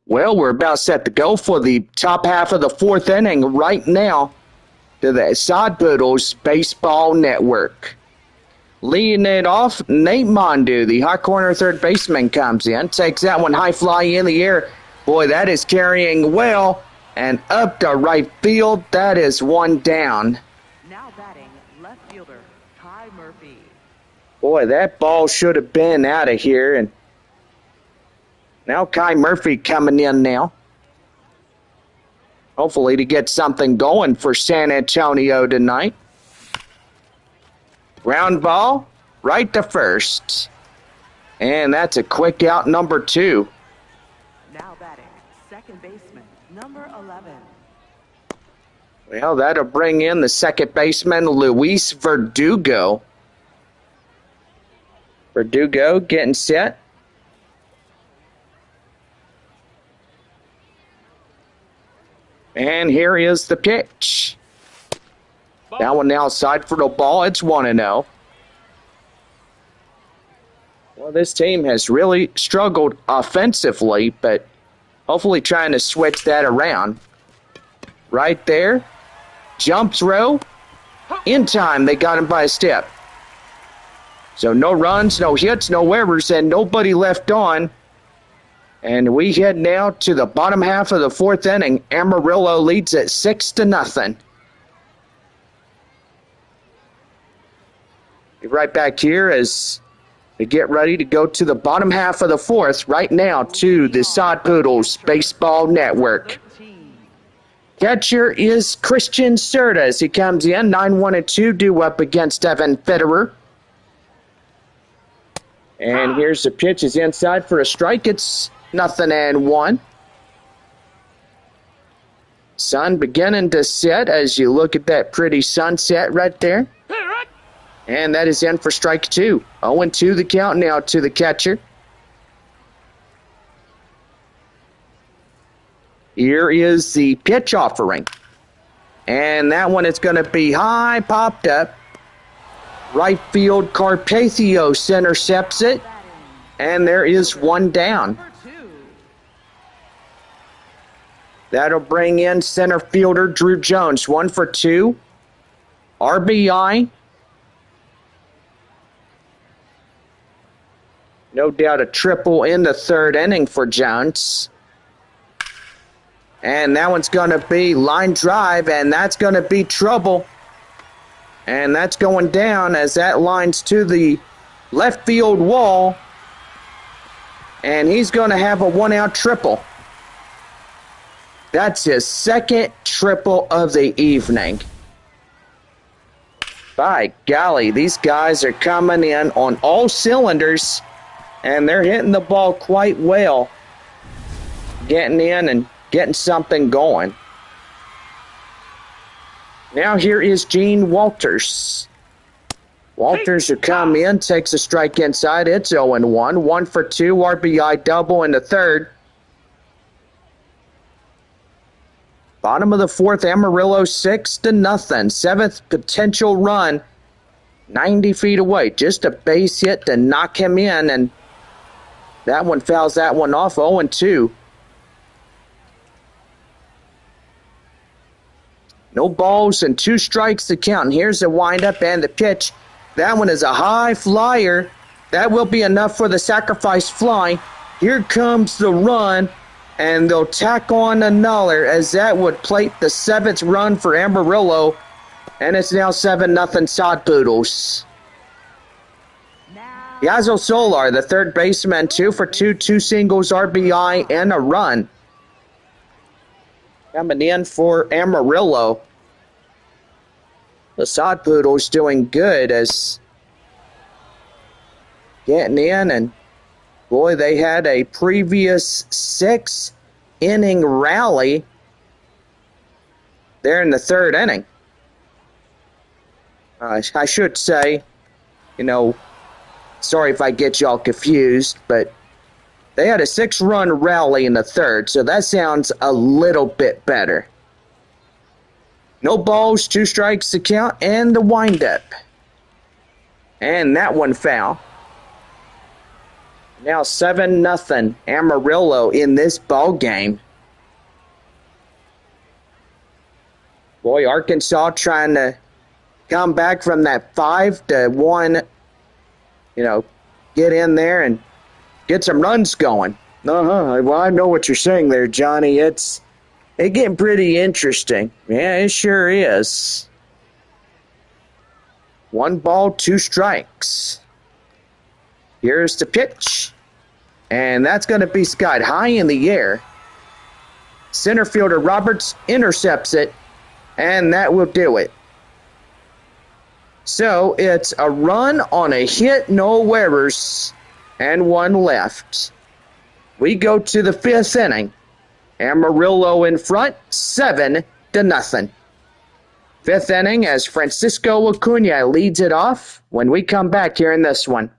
Well, we're about set to go for the top half of the fourth inning right now to the Sod Poodles Baseball Network. Leading it off, Nate Mondu, the hot corner third baseman, comes in, takes that one high fly in the air. Boy, that is carrying well, and up to right field, that is one down. Now batting, left fielder, Kai Murphy. Boy, that ball should have been out of here, and now Kai Murphy coming in now. Hopefully to get something going for San Antonio tonight. Ground ball, right to first. And that's a quick out, number 2. Now batting, second baseman, number 11. Well, that'll bring in the second baseman, Luis Verdugo. Verdugo getting set. And here is the pitch. That one outside for the ball. It's 1-0. Well, this team has really struggled offensively, but hopefully trying to switch that around. Right there. Jump throw. In time, they got him by a step. So no runs, no hits, no errors, and nobody left on. And we head now to the bottom half of the fourth inning. Amarillo leads at 6-0. Be right back here as we get ready to go to the bottom half of the fourth right now to the Sod Poodles Baseball Network. Catcher is Christian Serta as he comes in. 9-1-2 due up against Evan Fitterer. And here's the pitch. Is inside for a strike. It's 0-1. Sun beginning to set as you look at that pretty sunset right there. And that is in for strike 2. 0-2 the count now to the catcher. Here is the pitch offering. And that one is going to be high, popped up. Right field, Carpathios intercepts it. And there is one down. That'll bring in center fielder Drew Jones. 1 for 2. RBI. No doubt a triple in the third inning for Jones. And that one's going to be line drive, and that's going to be trouble. And that's going down as that lines to the left field wall. And he's going to have a one-out triple. That's his second triple of the evening. By golly, these guys are coming in on all cylinders. And they're hitting the ball quite well. Getting in and getting something going. Now here is Gene Walters. Walters who come in, takes a strike inside. It's 0-1. 1 for 2, RBI double in the third. Bottom of the fourth, Amarillo 6-0. Seventh potential run. 90 feet away. Just a base hit to knock him in, and that one fouls that one off. 0-2. No balls and 2 strikes to count. And here's the windup and the pitch. That one is a high flyer. That will be enough for the sacrifice fly. Here comes the run, and they'll tack on another as that would plate the 7th run for Amarillo. And it's now 7-0 Sod Poodles. Yazo Solar, the third baseman, 2 for 2, 2 singles, RBI, and a run. Coming in for Amarillo. The Sod Poodles doing good as getting in, and boy, they had a previous 6-inning rally there in the third inning. I should say, sorry if I get y'all confused, but they had a 6-run rally in the third, so that sounds a little bit better. No balls, 2 strikes to count, and the windup. And that one foul. Now 7-0 Amarillo in this ball game. Boy, Arkansas trying to come back from that 5-1, get in there and get some runs going. Well, I know what you're saying there, Johnny. It's getting pretty interesting. Yeah, it sure is. 1 ball, 2 strikes. Here's the pitch. And that's going to be skied high in the air. Center fielder Roberts intercepts it, and that will do it. So it's a run on a hit, no errors, and 1 left. We go to the 5th inning. Amarillo in front, 7-0. 5th inning as Francisco Acuna leads it off when we come back here in this one.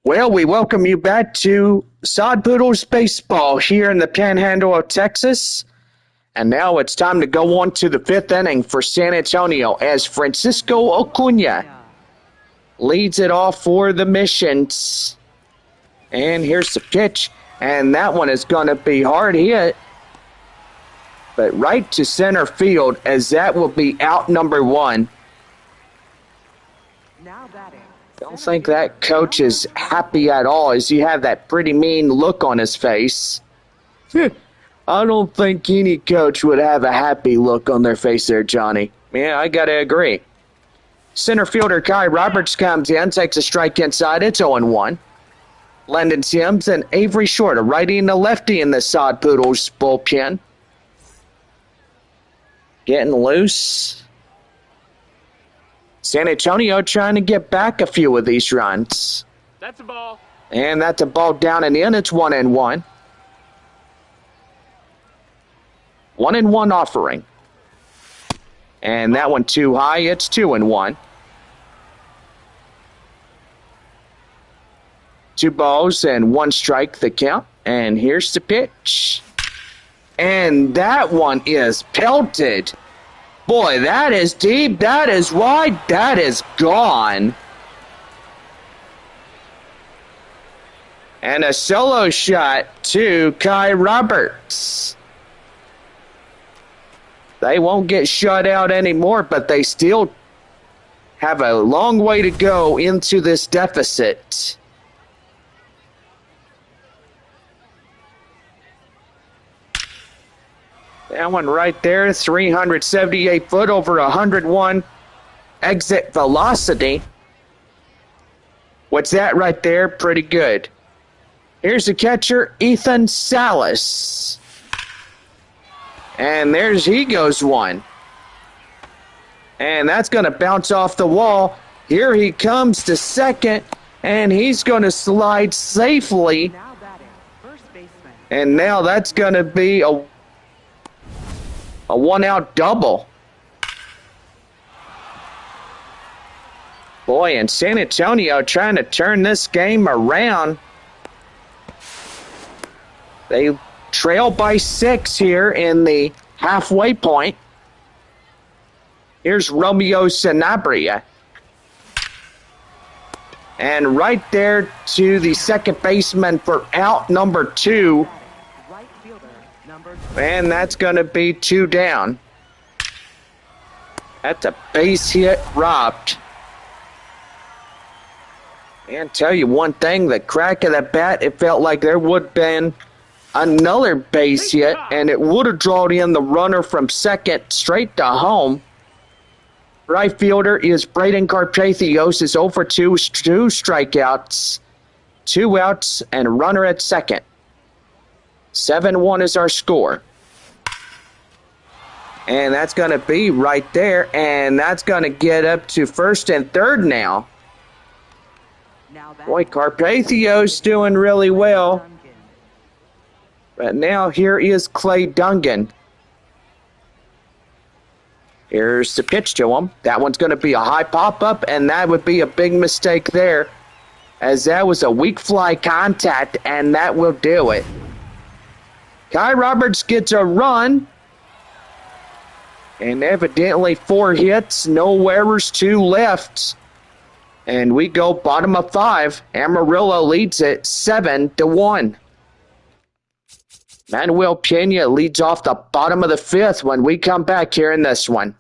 Well, we welcome you back to Sod Poodles Baseball here in the Panhandle of Texas. And now it's time to go on to the 5th inning for San Antonio as Francisco Acuna leads it off for the Missions. And here's the pitch, and that one is going to be hard hit, but right to center field as that will be out number 1. Now batting. Don't think that coach is happy at all as you have that pretty mean look on his face. I don't think any coach would have a happy look on their face there, Johnny. Yeah, I gotta agree. Center fielder Kai Roberts comes in, takes a strike inside. It's 0-1. Landon Sims and Avery Short, a righty and a lefty in the Sod Poodles bullpen. Getting loose. San Antonio trying to get back a few of these runs. That's a ball. And that's a ball down and in. It's 1-1. 1-1 offering. And that one too high. It's 2-1. 2 balls and 1 strike the count. And here's the pitch. And that one is pelted. Boy, that is deep. That is wide. That is gone. And a solo shot to Kai Roberts. They won't get shut out anymore, but they still have a long way to go into this deficit. That one right there, 378 foot over 101 exit velocity. What's that right there? Pretty good. Here's the catcher, Ethan Salas. And he goes one. And that's going to bounce off the wall. Here he comes to second, and he's going to slide safely. Now batting, first baseman. And now that's going to be a one-out double. Boy, and San Antonio trying to turn this game around. They trail by 6 here in the halfway point. Here's Romeo Sanabria. And right there to the second baseman for out number 2. Right fielder, number 2. And that's going to be 2 down. That's a base hit robbed. And tell you one thing, the crack of the bat, it felt like there would have been another base hit, and it would have drawn in the runner from second straight to home. Right fielder is Braden Carpathios, is 0 for 2 strikeouts, 2 outs, and a runner at second. 7-1 is our score. And that's going to be right there, and that's going to get up to first and third now. Now batting, Boy, Carpathios doing really well. Duncan. But now here is Clay Dungan. Here's the pitch to him. That one's going to be a high pop-up, and that would be a big mistake there, as that was a weak fly contact, and that will do it. Kai Roberts gets a run, and evidently 4 hits, no errors, 2 left. And we go bottom of 5. Amarillo leads it 7-1. Manuel Pena leads off the bottom of the 5th when we come back here in this one.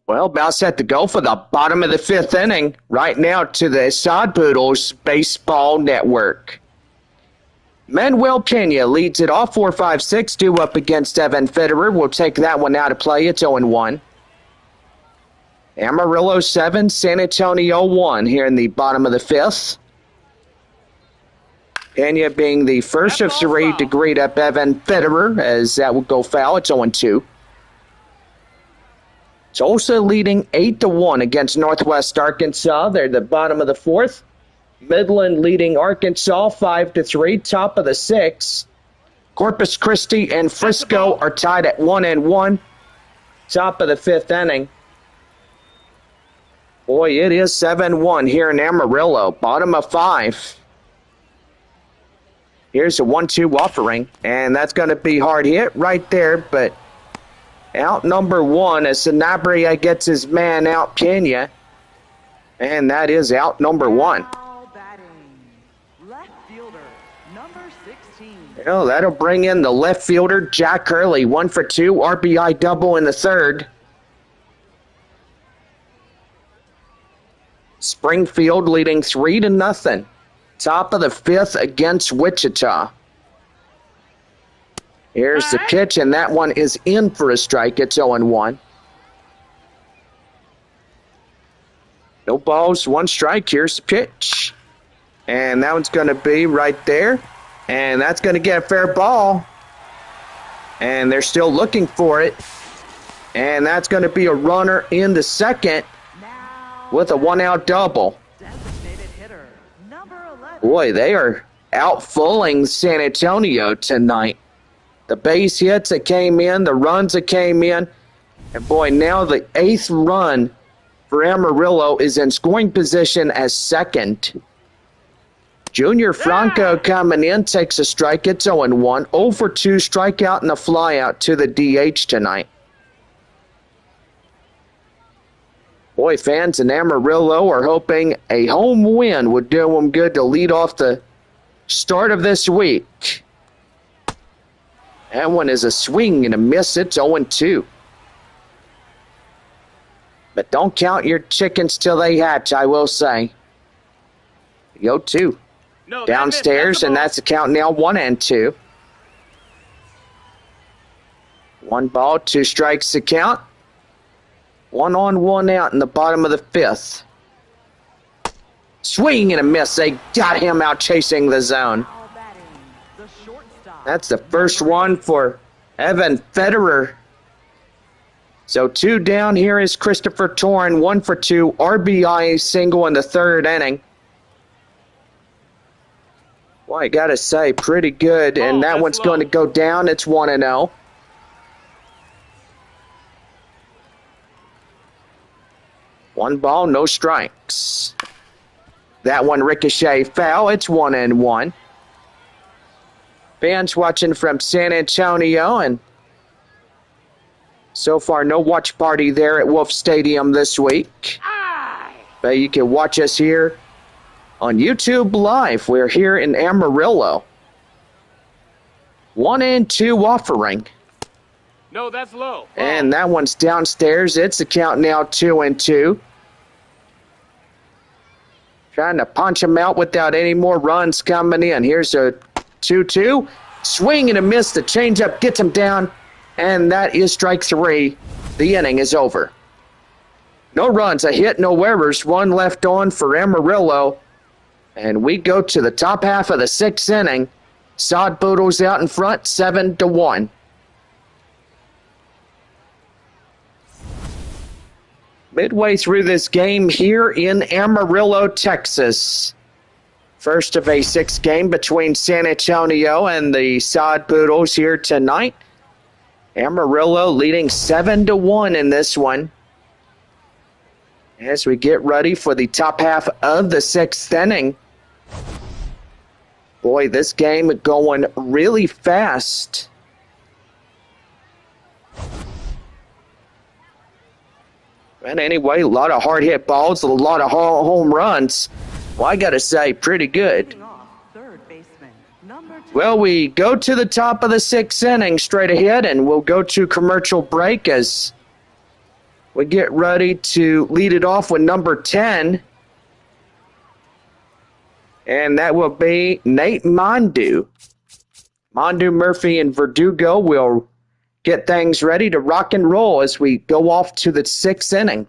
Well, about set to go for the bottom of the fifth inning right now to the Sod Poodles Baseball Network. Manuel Pena leads it off 4-5-6, due up against Evan Fitterer. We'll take that one out of play. It's 0-1. Amarillo 7, San Antonio 1 here in the bottom of the fifth. Pena being the first of three to greet up Evan Fitterer, as that will go foul. It's 0-2. Tulsa leading 8-1 against Northwest Arkansas. They're the bottom of the fourth. Midland leading Arkansas 5-3, top of the sixth. Corpus Christi and Frisco are tied at 1-1, top of the fifth inning. Boy, it is 7-1 here in Amarillo, bottom of five. Here's a 1-2 offering, and that's going to be hard hit right there, but out number one as Sanabria gets his man out, Pena, and that is out number one. Well, that'll bring in the left fielder, Jack Hurley, 1 for 2, RBI double in the third. Springfield leading 3-0. Top of the fifth against Wichita. Here's the pitch, and that one is in for a strike. It's 0-1. No balls, 1 strike. Here's the pitch. And that one's going to be right there. And that's going to get a fair ball. And they're still looking for it. And that's going to be a runner in the second with a 1-out double. Boy, they are out-fulling San Antonio tonight. The base hits that came in, the runs that came in. And boy, now the 8th run for Amarillo is in scoring position as second. Junior Franco coming in, takes a strike. It's 0-1. 0 for 2 strikeout and a flyout to the DH tonight. Boy, fans in Amarillo are hoping a home win would do them good to lead off the start of this week. That one is a swing and a miss. It's 0-2. But don't count your chickens till they hatch, I will say. 0-2. No, Downstairs, and that's the count now, 1-2. 1 ball, 2 strikes to count. 1 on, 1 out in the bottom of the fifth. Swing and a miss. They got him out chasing the zone. That's the first one for Evan Fitterer. So 2 down. Here is Christopher Torrin, 1 for 2. RBI single in the third inning. Well, I got to say, pretty good. And that one's going to go down. It's 1-0. One ball, no strikes. That one ricochet foul. It's 1-1. Fans watching from San Antonio, and so far no watch party there at Wolf Stadium this week. But you can watch us here on YouTube Live. We're here in Amarillo. 1-2 offering. No, that's low. And that one's downstairs. It's the count now, 2-2. Trying to punch him out without any more runs coming in. Here's a 2-2. Swing and a miss. The changeup gets him down. And that is strike 3. The inning is over. No runs, a hit, no errors. 1 left on for Amarillo. And we go to the top half of the 6th inning. Sod Poodles out in front, 7-1. Midway through this game here in Amarillo, Texas. First of a 6th game between San Antonio and the Sod Poodles here tonight. Amarillo leading 7-1 in this one. As we get ready for the top half of the 6th inning. Boy, this game is going really fast. And anyway, a lot of hard hit balls, a lot of home runs. Well, I got to say, pretty good. Well, we go to the top of the 6th inning straight ahead, and we'll go to commercial break as we get ready to lead it off with number 10. And that will be Nate Mondu. Mondu, Murphy, and Verdugo will get things ready to rock and roll as we go off to the 6th inning.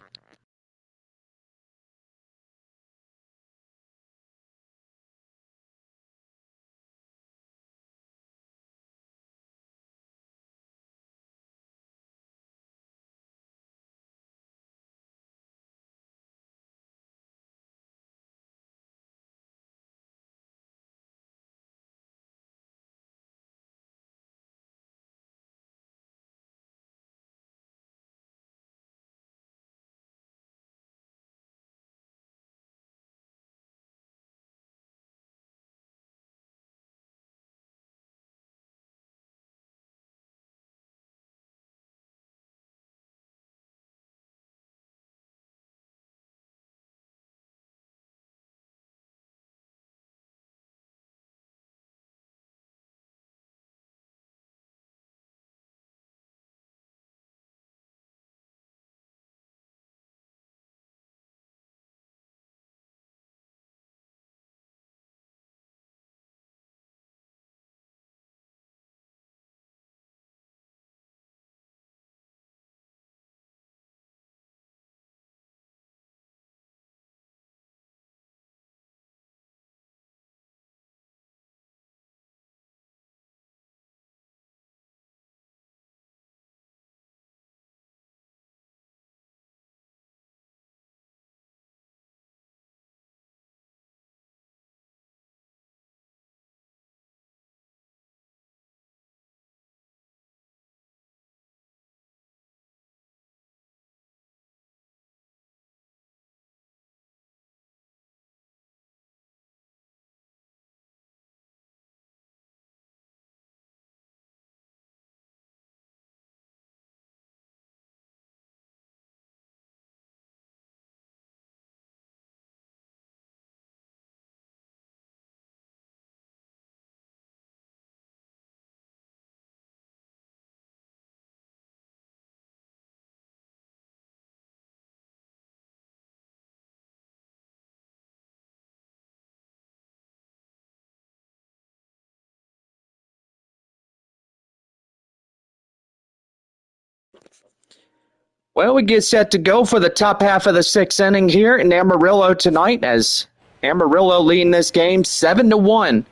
Well, we get set to go for the top half of the 6th inning here in Amarillo tonight, as Amarillo leading this game 7-1.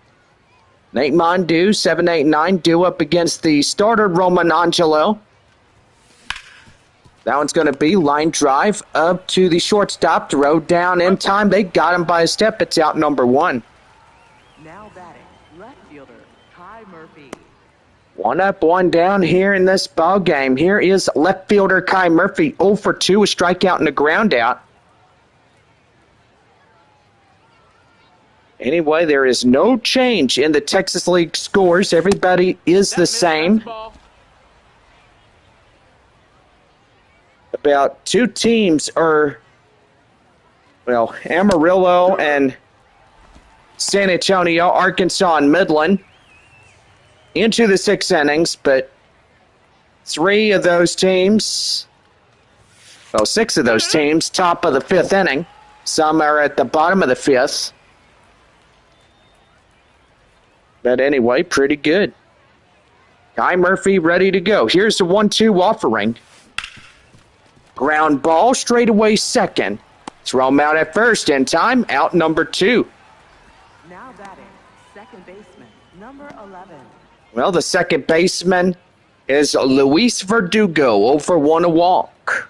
Nate Mondu, 7-8-9, due up against the starter Roman Angelo. That one's going to be line drive up to the shortstop, throw down in time. They got him by a step. It's out number 1. Now batting, left fielder, Kai Murphy. 1 up, 1 down here in this ball game. Here is left fielder Kai Murphy, 0 for 2, a strikeout and a ground out. Anyway, there is no change in the Texas League scores. Everybody is the same. About 2 teams are, well, Amarillo and San Antonio, Arkansas, and Midland into the 6 innings, but 3 of those teams, well, 6 of those teams, top of the 5th inning. Some are at the bottom of the 5th. But anyway, pretty good. Kai Murphy ready to go. Here's the 1-2 offering. Ground ball, straightaway second. Throw him out at first in time, out number 2. Now batting, second baseman, number 11. Well, the second baseman is Luis Verdugo, 0 for 1 a walk.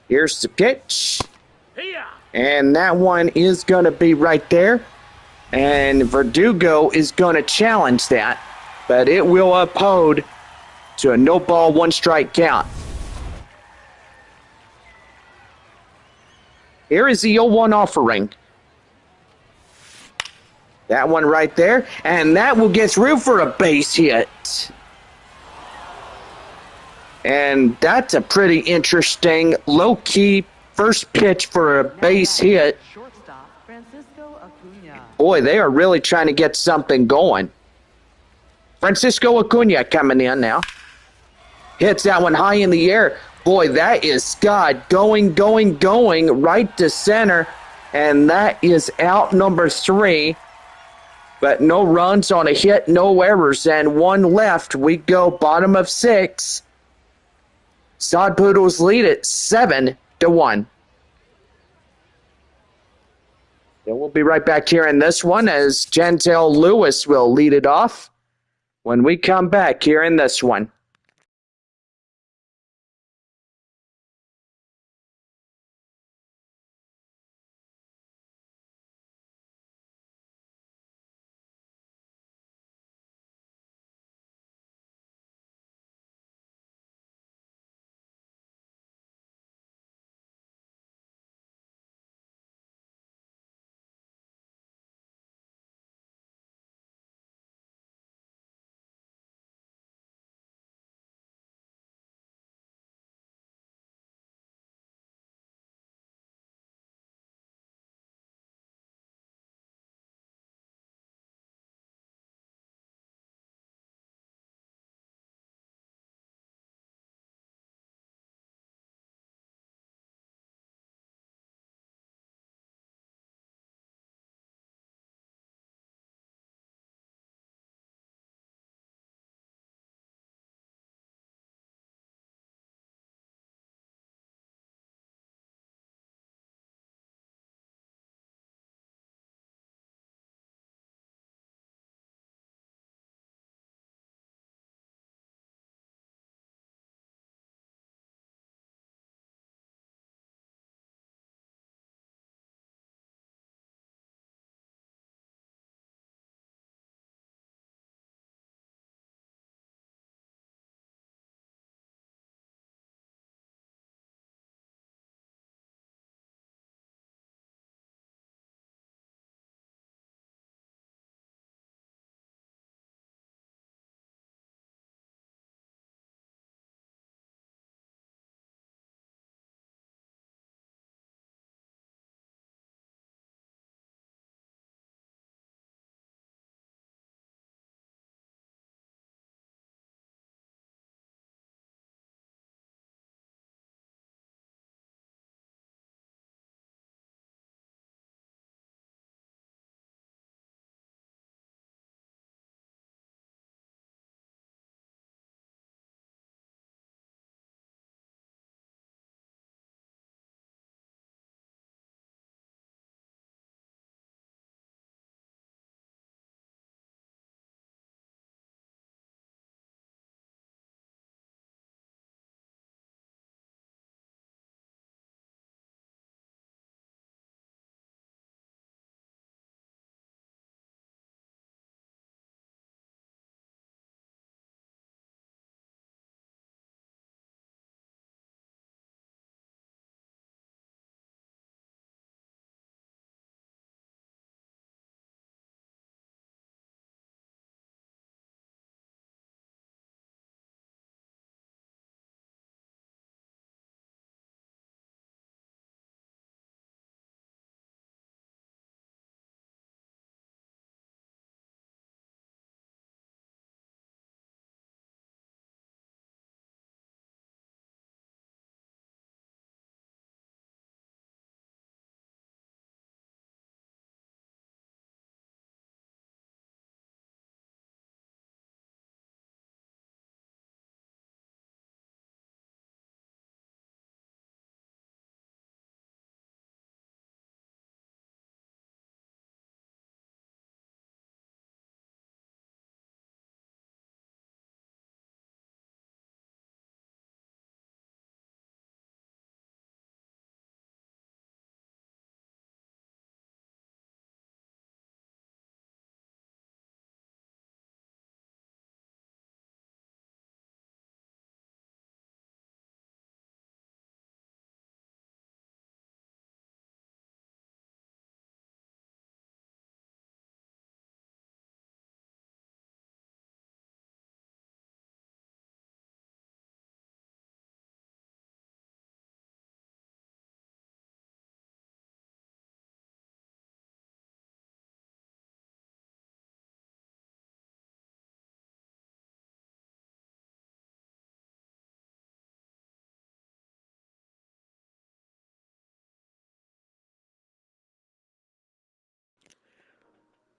Here's the pitch. And that one is going to be right there. And Verdugo is going to challenge that. But it will uphold to a no ball, 1 strike count. Here is the 0-1 offering. That one right there. And that will get through for a base hit. And that's a pretty interesting, low-key first pitch for a base hit. Shortstop, Francisco Acuna. Boy, they are really trying to get something going. Francisco Acuna coming in now. Hits that one high in the air. Boy, that is Scott going right to center. And that is out number 3. But no runs on a hit, no errors, and 1 left. We go bottom of 6. Sod Poodles lead it 7-1. And we'll be right back here in this one as Gentel Lewis will lead it off when we come back here in this one.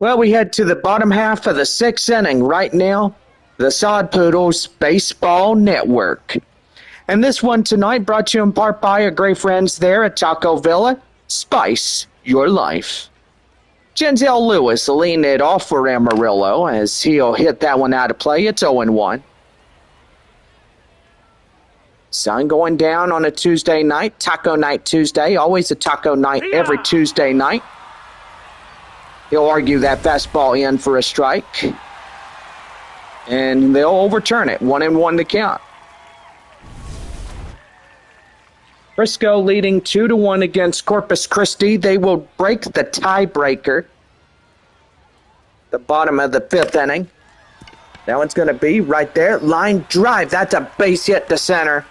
Well, we head to the bottom half of the sixth inning right now. The Sod Poodles Baseball Network. And this one tonight brought to you in part by our great friends there at Taco Villa. Spice your life. Denzel Lewis leading it off for Amarillo as he'll hit that one out of play. It's 0-1. Sun going down on a Tuesday night. Taco Night Tuesday. Always a taco night every Tuesday night. He'll argue that fastball in for a strike. And they'll overturn it. 1-1 to count. Frisco leading 2-1 against Corpus Christi. They will break the tiebreaker. The bottom of the fifth inning. That one's going to be right there. Line drive. That's a base hit to center.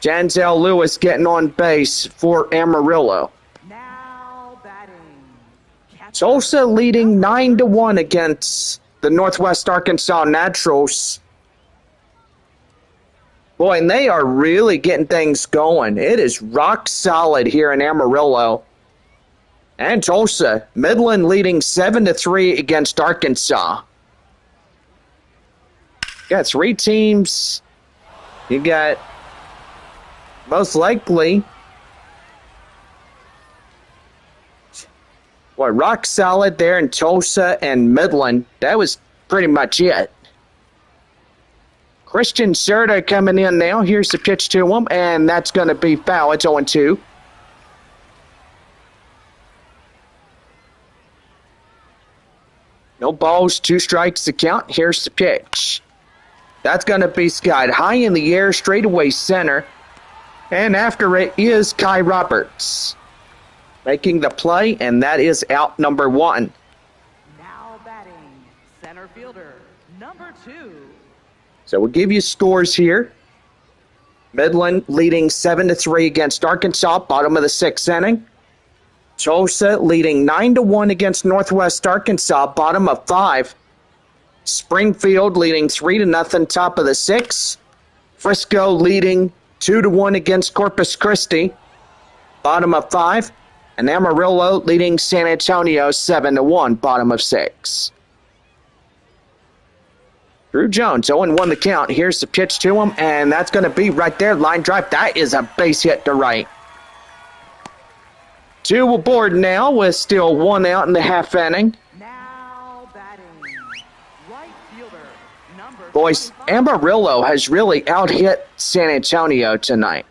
Denzel Lewis getting on base for Amarillo. Now batting. Tulsa leading 9-1 against the Northwest Arkansas Naturals. Boy, and they are really getting things going. It is rock solid here in Amarillo. And Tulsa, Midland leading 7-3 against Arkansas. Got three teams. You got most likely, rock solid there in Tulsa and Midland. That was pretty much it. Christian Serta coming in now. Here's the pitch to him, and that's going to be foul. It's 0-2. No balls, 2 strikes to count. Here's the pitch. That's going to be skied high in the air, straightaway center. And after it is Kai Roberts making the play, and that is out number 1. Now batting. Center fielder, number 2. So we'll give you scores here. Midland leading 7-3 against Arkansas, bottom of the sixth inning. Tulsa leading 9-1 against Northwest Arkansas, bottom of 5. Springfield leading 3-0, top of the 6th. Frisco leading 2-1 against Corpus Christi, bottom of 5. And Amarillo leading San Antonio 7-1, bottom of 6. Drew Jones, 0-1 the count. Here's the pitch to him, and that's going to be right there. Line drive. That is a base hit to right. 2 aboard now with still 1 out in the half inning. Now batting. Right fielder, number Boys, 25. Amarillo has really out-hit San Antonio tonight.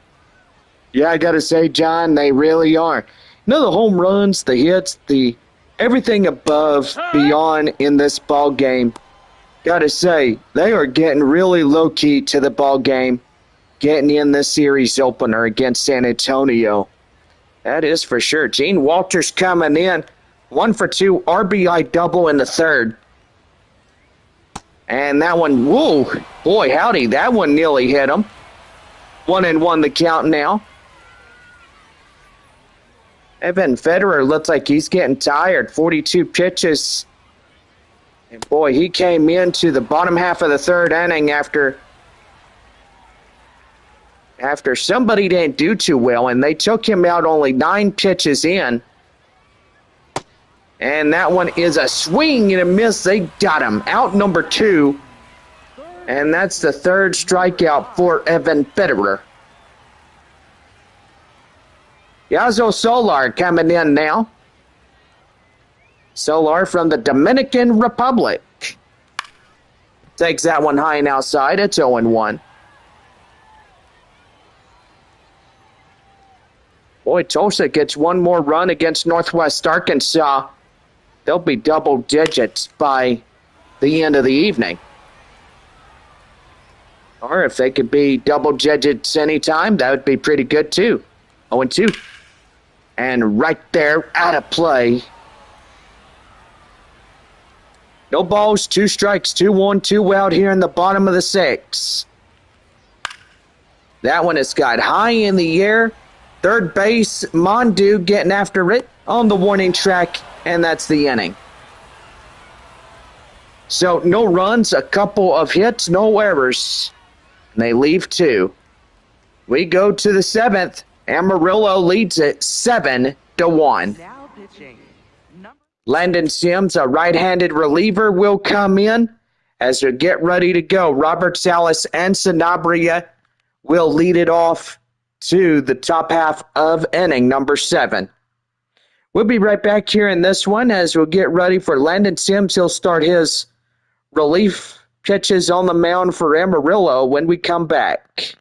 Yeah, I got to say, John, they really are. You know, the home runs, the hits, the everything above, beyond in this ball game. Gotta say, they are getting really low-key to the ball game, getting in this series opener against San Antonio. That is for sure. Gene Walters coming in, 1 for 2, RBI double in the third. And that one, whoa, boy, howdy, that one nearly hit him. 1-1 the count now. Evan Federer looks like he's getting tired. 42 pitches. And boy, he came into the bottom half of the third inning after somebody didn't do too well, and they took him out only 9 pitches in. And that one is a swing and a miss. They got him. Out number 2. And that's the third strikeout for Evan Federer. Yazo Solar coming in now. Solar from the Dominican Republic. Takes that one high and outside. It's 0-1. Boy, Tulsa gets one more run against Northwest Arkansas. They'll be double digits by the end of the evening. Or if they could be double digits anytime, that would be pretty good too. 0-2. And right there, out of play. No balls, 2 strikes, 2-1, 2 out here in the bottom of the 6th. That one has got high in the air. Third base, Mondu getting after it on the warning track, and that's the inning. So no runs, a couple of hits, no errors. And they leave 2. We go to the 7th. Amarillo leads it 7-1. Now pitching. Number Landon Sims, a right-handed reliever, will come in as we get ready to go. Robert Salas and Sanabria will lead it off to the top half of inning number 7. We'll be right back here in this one as we'll get ready for Landon Sims. He'll start his relief pitches on the mound for Amarillo when we come back.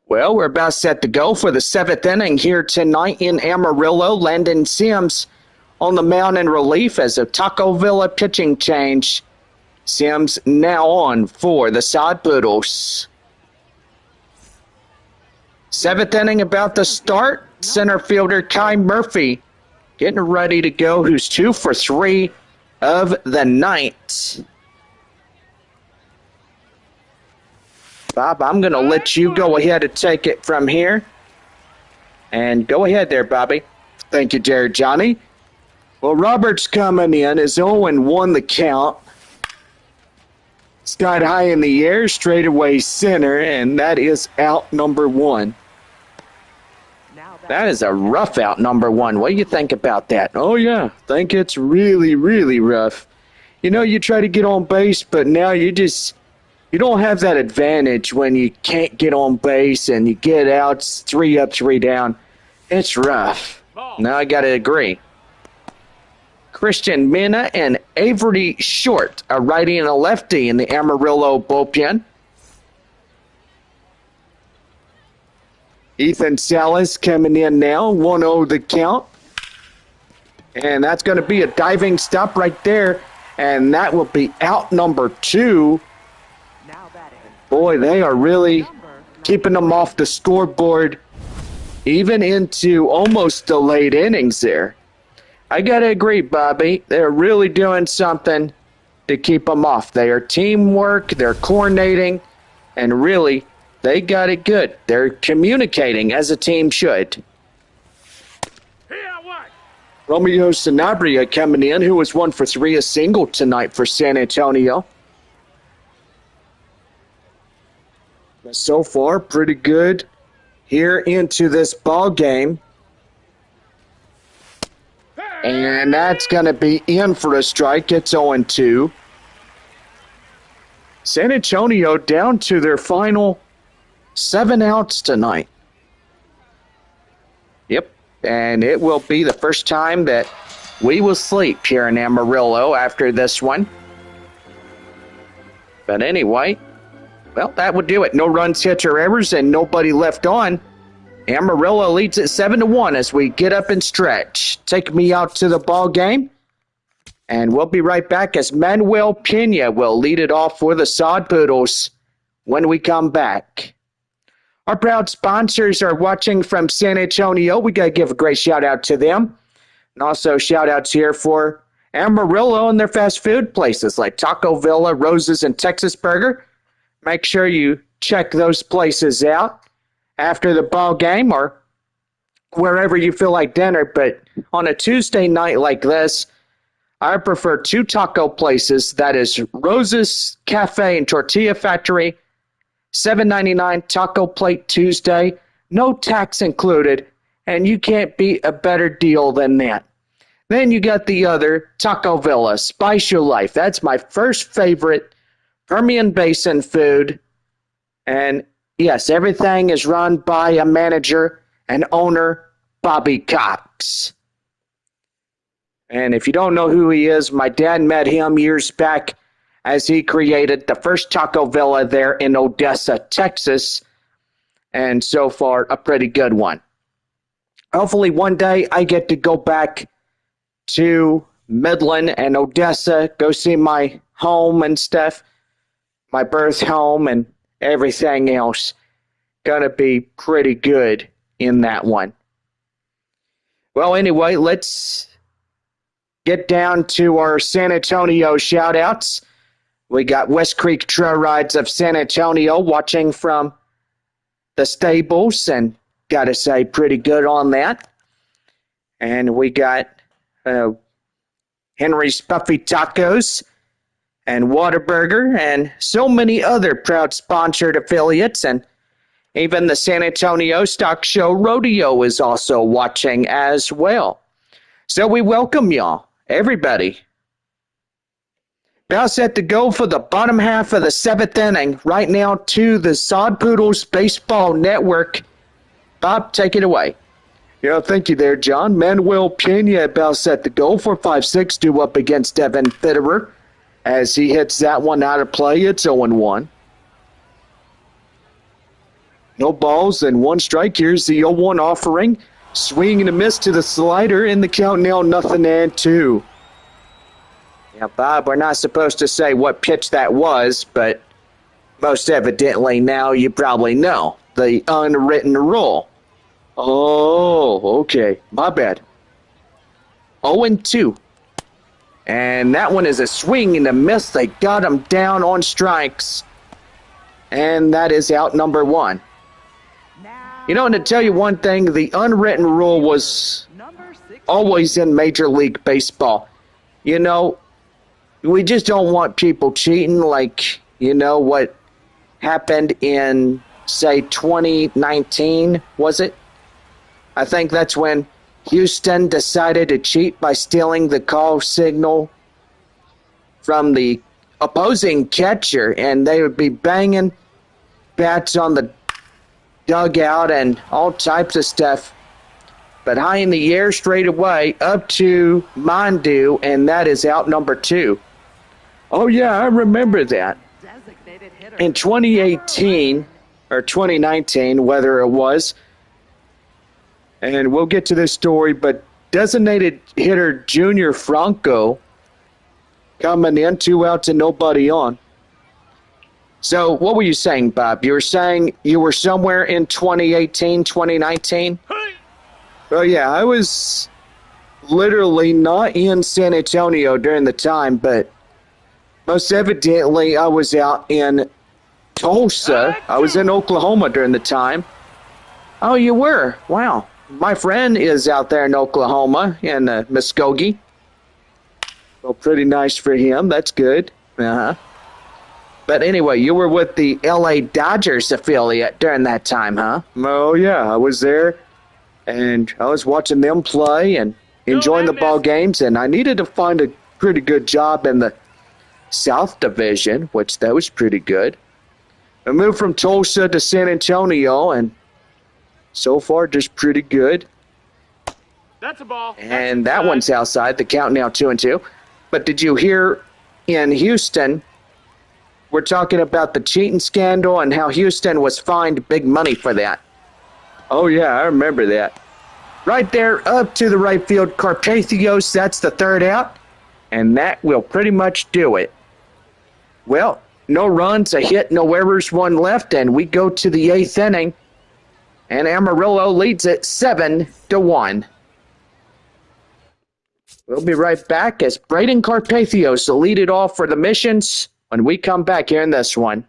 Well, we're about set to go for the 7th inning here tonight in Amarillo. Landon Sims on the mound in relief as a Taco Villa pitching change. Sims now on for the Sod Poodles. 7th inning about to start. Center fielder Kai Murphy getting ready to go, who's 2 for 3 of the night. Bob, I'm going to let you go ahead and take it from here. And go ahead there, Bobby. Thank you, Jared Johnny. Well, Roberts coming in is 0-1 the count. Skied high in the air, straightaway center, and that is out number 1. That is a rough out number 1. What do you think about that? Oh, yeah. I think it's really, really rough. You know, you try to get on base, but now you don't have that advantage when you can't get on base and you get out, it's 3 up, 3 down. It's rough. Now I got to agree. Christian Mena and Avery Short, a righty and a lefty in the Amarillo bullpen. Ethan Salas coming in now, 1-0 the count. And that's going to be a diving stop right there, and that will be out number 2. Boy, they are really keeping them off the scoreboard, even into almost the late innings there. I got to agree, Bobby. They're really doing something to keep them off. They are teamwork, they're coordinating, and really, they got it good. They're communicating as a team should. Romeo Sanabria coming in, who was 1 for 3, a single tonight for San Antonio. So far, pretty good here into this ball game. And that's going to be in for a strike. It's 0-2. San Antonio down to their final 7 outs tonight. Yep, and it will be the first time that we will sleep here in Amarillo after this one. But anyway, well, that would do it. No runs, hits, or errors, and nobody left on. Amarillo leads at 7-1 as we get up and stretch. Take me out to the ball game. And we'll be right back as Manuel Pena will lead it off for the Sod Poodles when we come back. Our proud sponsors are watching from San Antonio. We got to give a great shout out to them. And also shout outs here for Amarillo and their fast food places like Taco Villa, Rose's, and Texas Burger. Make sure you check those places out after the ball game or wherever you feel like dinner. But on a Tuesday night like this, I prefer 2 taco places. That is Rose's Cafe and Tortilla Factory, $7.99 taco plate Tuesday, no tax included, and you can't beat a better deal than that. Then you got the other, Taco Villa, Spice Your Life. That's my first favorite Permian Basin food. And yes, everything is run by a manager and owner, Bobby Cox. And if you don't know who he is, my dad met him years back as he created the first Taco Villa there in Odessa, Texas. And so far, a pretty good one. Hopefully one day I get to go back to Midland and Odessa, go see my home and stuff, my birth home and everything else. Gonna be pretty good in that one. Well, anyway, let's get down to our San Antonio shout-outs. We got West Creek Trail Rides of San Antonio watching from the stables, and got to say pretty good on that. And we got Henry's Buffy Tacos and Whataburger and so many other proud sponsored affiliates, and even the San Antonio Stock Show Rodeo is also watching as well. So we welcome y'all, everybody. About set to go for the bottom half of the 7th inning right now to the Sod Poodles Baseball Network. Bob, take it away. Yeah, thank you there, John. Manuel Pena about set to go for 5-6 due up against Devin Fitterer. As he hits that one out of play, it's 0-1. No balls and 1 strike. Here's the 0-1 offering. Swing and a miss to the slider, in the count now 0-2. Yeah, Bob, we're not supposed to say what pitch that was, but most evidently now you probably know the unwritten rule. Oh, okay. My bad. 0-2. And that one is a swing and a miss. They got him down on strikes. And that is out number 1. You know, and to tell you one thing, the unwritten rule was always in Major League Baseball. You know, we just don't want people cheating like, you know, what happened in, say, 2019, was it? I think that's when Houston decided to cheat by stealing the call signal from the opposing catcher, and they would be banging bats on the dugout and all types of stuff. But high in the air straight away up to Mondu, and that is out number 2. Oh, yeah, I remember that. In 2018 or 2019, whether it was, and we'll get to this story, but designated hitter Junior Franco coming in, 2 outs and nobody on. So what were you saying, Bob? You were saying you were somewhere in 2018, 2019? Well, yeah, I was literally not in San Antonio during the time, but most evidently I was out in Tulsa. I was in Oklahoma during the time. Oh, you were? Wow. My friend is out there in Oklahoma, in Muskogee. Well, pretty nice for him. That's good. Uh-huh. But anyway, you were with the L.A. Dodgers affiliate during that time, huh? Oh, yeah. I was there, and I was watching them play and enjoying the ball games, and I needed to find a pretty good job in the South Division, which that was pretty good. I moved from Tulsa to San Antonio, and so far just pretty good. That's a ball. That's And that inside. one's outside. The count now 2-2. But did you hear in Houston? We're talking about the cheating scandal and how Houston was fined big money for that. Oh yeah, I remember that. Right there, up to the right field, Carpathios. That's the third out, and that will pretty much do it. Well, no runs, a hit, no errors, one left, and we go to the eighth inning. And Amarillo leads it 7-1. We'll be right back as Braden Carpathios will lead it off for the Missions when we come back here in this one.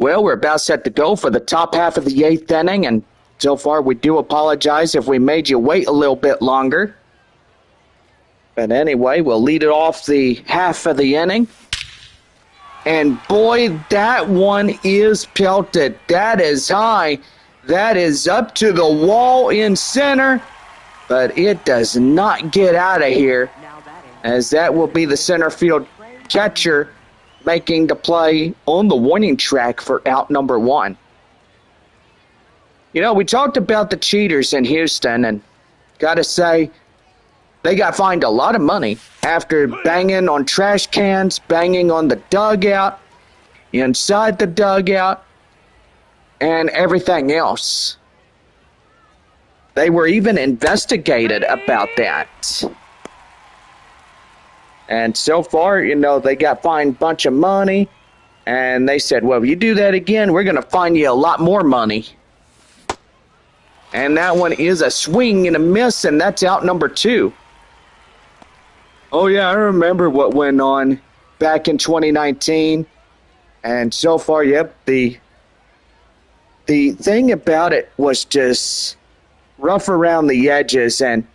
Well, we're about set to go for the top half of the 8th inning, and so far we do apologize if we made you wait a little bit longer. But anyway, we'll lead it off the half of the inning. And boy, that one is pelted. That is high. That is up to the wall in center. But it does not get out of here, as that will be the center field catcher making the play on the warning track for out number 1. You know, we talked about the cheaters in Houston, and gotta say, they got fined a lot of money after banging on trash cans, banging on the dugout, inside the dugout, and everything else. They were even investigated about that. And so far, you know, they got fined a bunch of money, and they said, well, if you do that again, we're going to fine you a lot more money. And that one is a swing and a miss, and that's out number 2. Oh, yeah, I remember what went on back in 2019. And so far, yep, the thing about it was just rough around the edges. And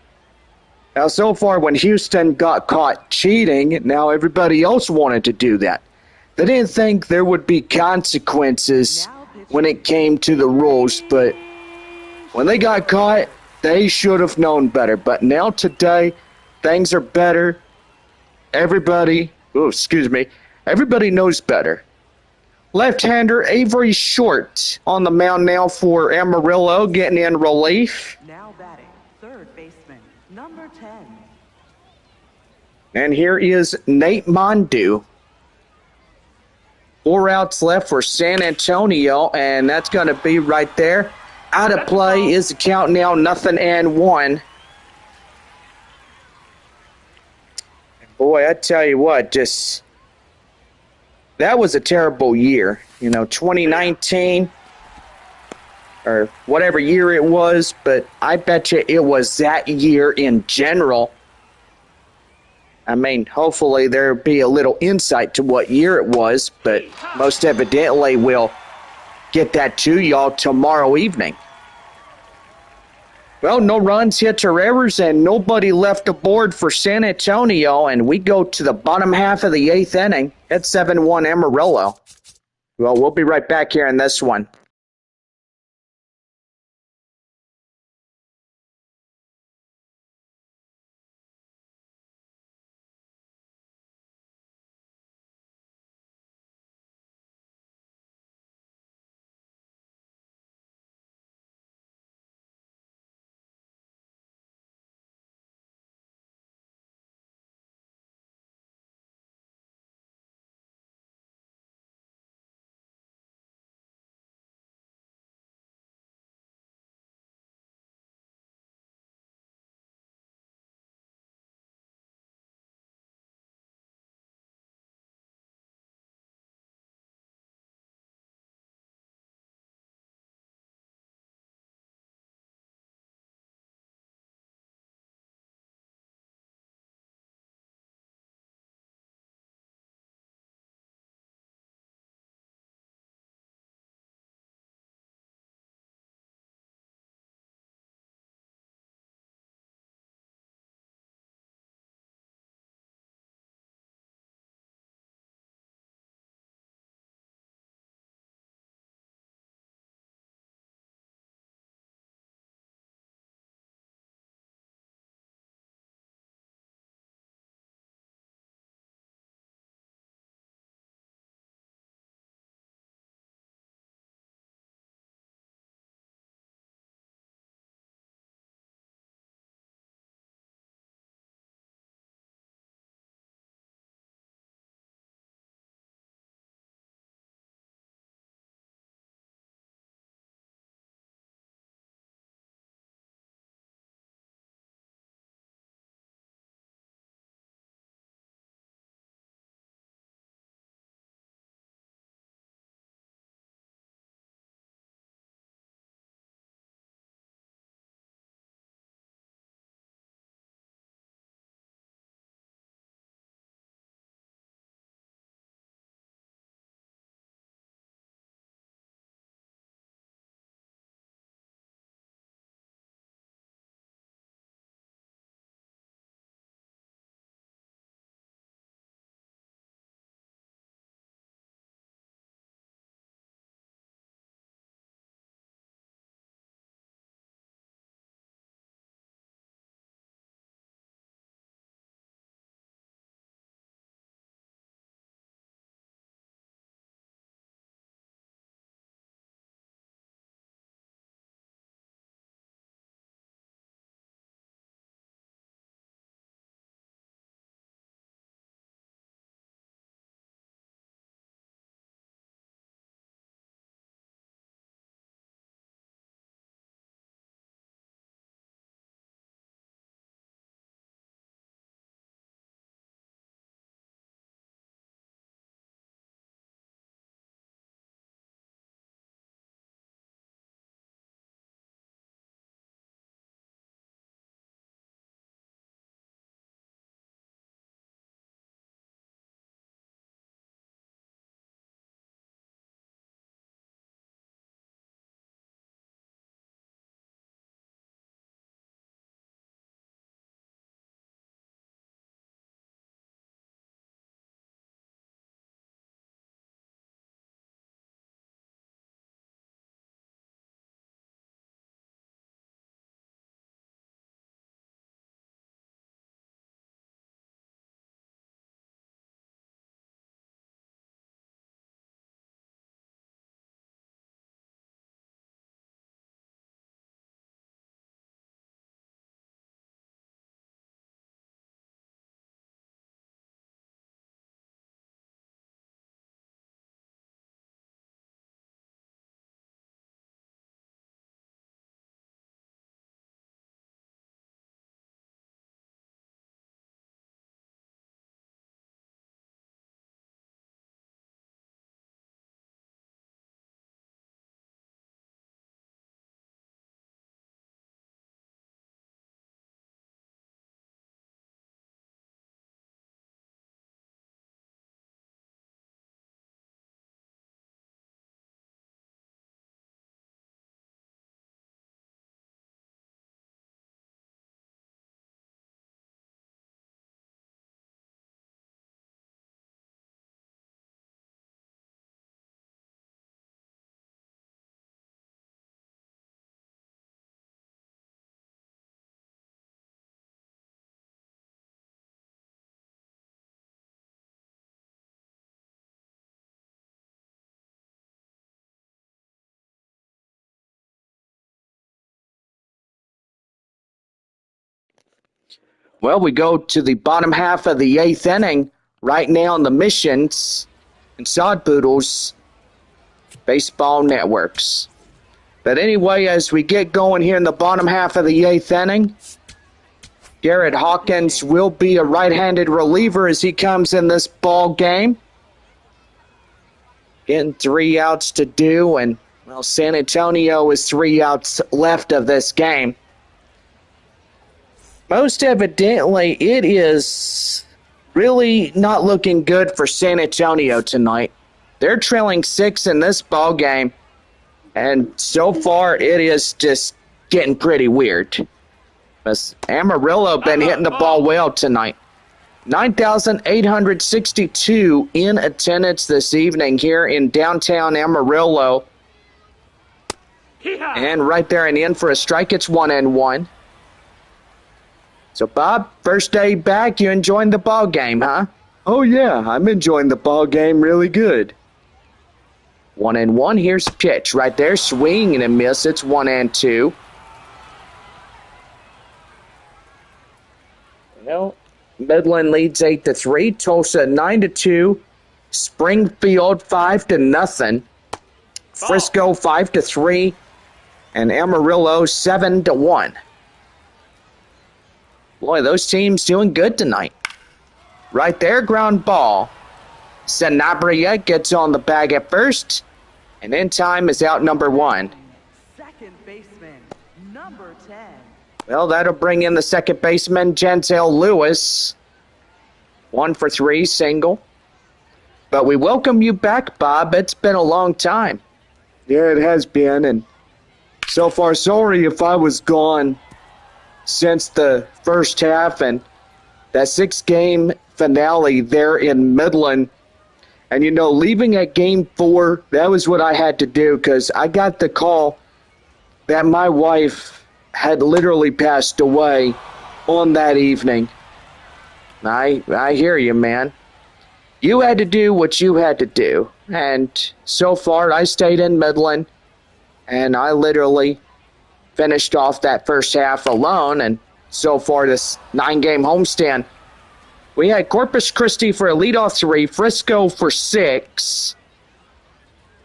now so far, when Houston got caught cheating, now everybody else wanted to do that. They didn't think there would be consequences when it came to the rules, but when they got caught, they should have known better. But now today, things are better. Everybody knows better. Left-hander Avery Short on the mound now for Amarillo, getting in relief. Now batting, third baseman, number 10. And here is Nate Mondu. 4 outs left for San Antonio, and that's going to be right there. Out of play is the count now, 0-1. Boy, I tell you what, that was a terrible year. You know, 2019, or whatever year it was, but I bet you it was that year in general. I mean, hopefully there'll be a little insight to what year it was, but most evidently we'll get that to y'all tomorrow evening. Well, no runs, hits, or errors, and nobody left aboard for San Antonio, and we go to the bottom half of the 8th inning at 7-1 Amarillo. Well, we'll be right back here in this one. Well, we go to the bottom half of the 8th inning right now in the Missions and Sod Poodles Baseball Networks. But anyway, as we get going here in the bottom half of the 8th inning, Garrett Hawkins will be a right-handed reliever as he comes in this ball game. Getting 3 outs to do, and well, San Antonio is 3 outs left of this game. Most evidently, it is really not looking good for San Antonio tonight. They're trailing 6 in this ball game, and so far it is just getting pretty weird. But Amarillo been hitting the ball well tonight. 9,862 in attendance this evening here in downtown Amarillo. And right there and in for a strike, it's 1-1. So, Bob, first day back, you enjoying the ball game, huh? Oh, yeah, I'm enjoying the ball game really good. 1-1, here's a pitch right there, swing and a miss, it's 1-2. Well, Midland leads 8-3, Tulsa 9-2, Springfield 5-0, Frisco 5-3, and Amarillo 7-1. Boy, those teams doing good tonight. Right there, ground ball. Sanabria gets on the bag at first, and in time is out number 1. Second baseman, number 10. Well, that'll bring in the second baseman, Jantel Lewis. 1 for 3, single. But we welcome you back, Bob. It's been a long time. Yeah, it has been, and so far, sorry if I was gone since the first half and that 6-game finale there in Midland. And, you know, leaving at Game 4, that was what I had to do because I got the call that my wife had literally passed away on that evening. I hear you, man. You had to do what you had to do. And so far, I stayed in Midland, and I literally finished off that first half alone, and so far this 9-game homestand, we had Corpus Christi for a leadoff 3, Frisco for 6,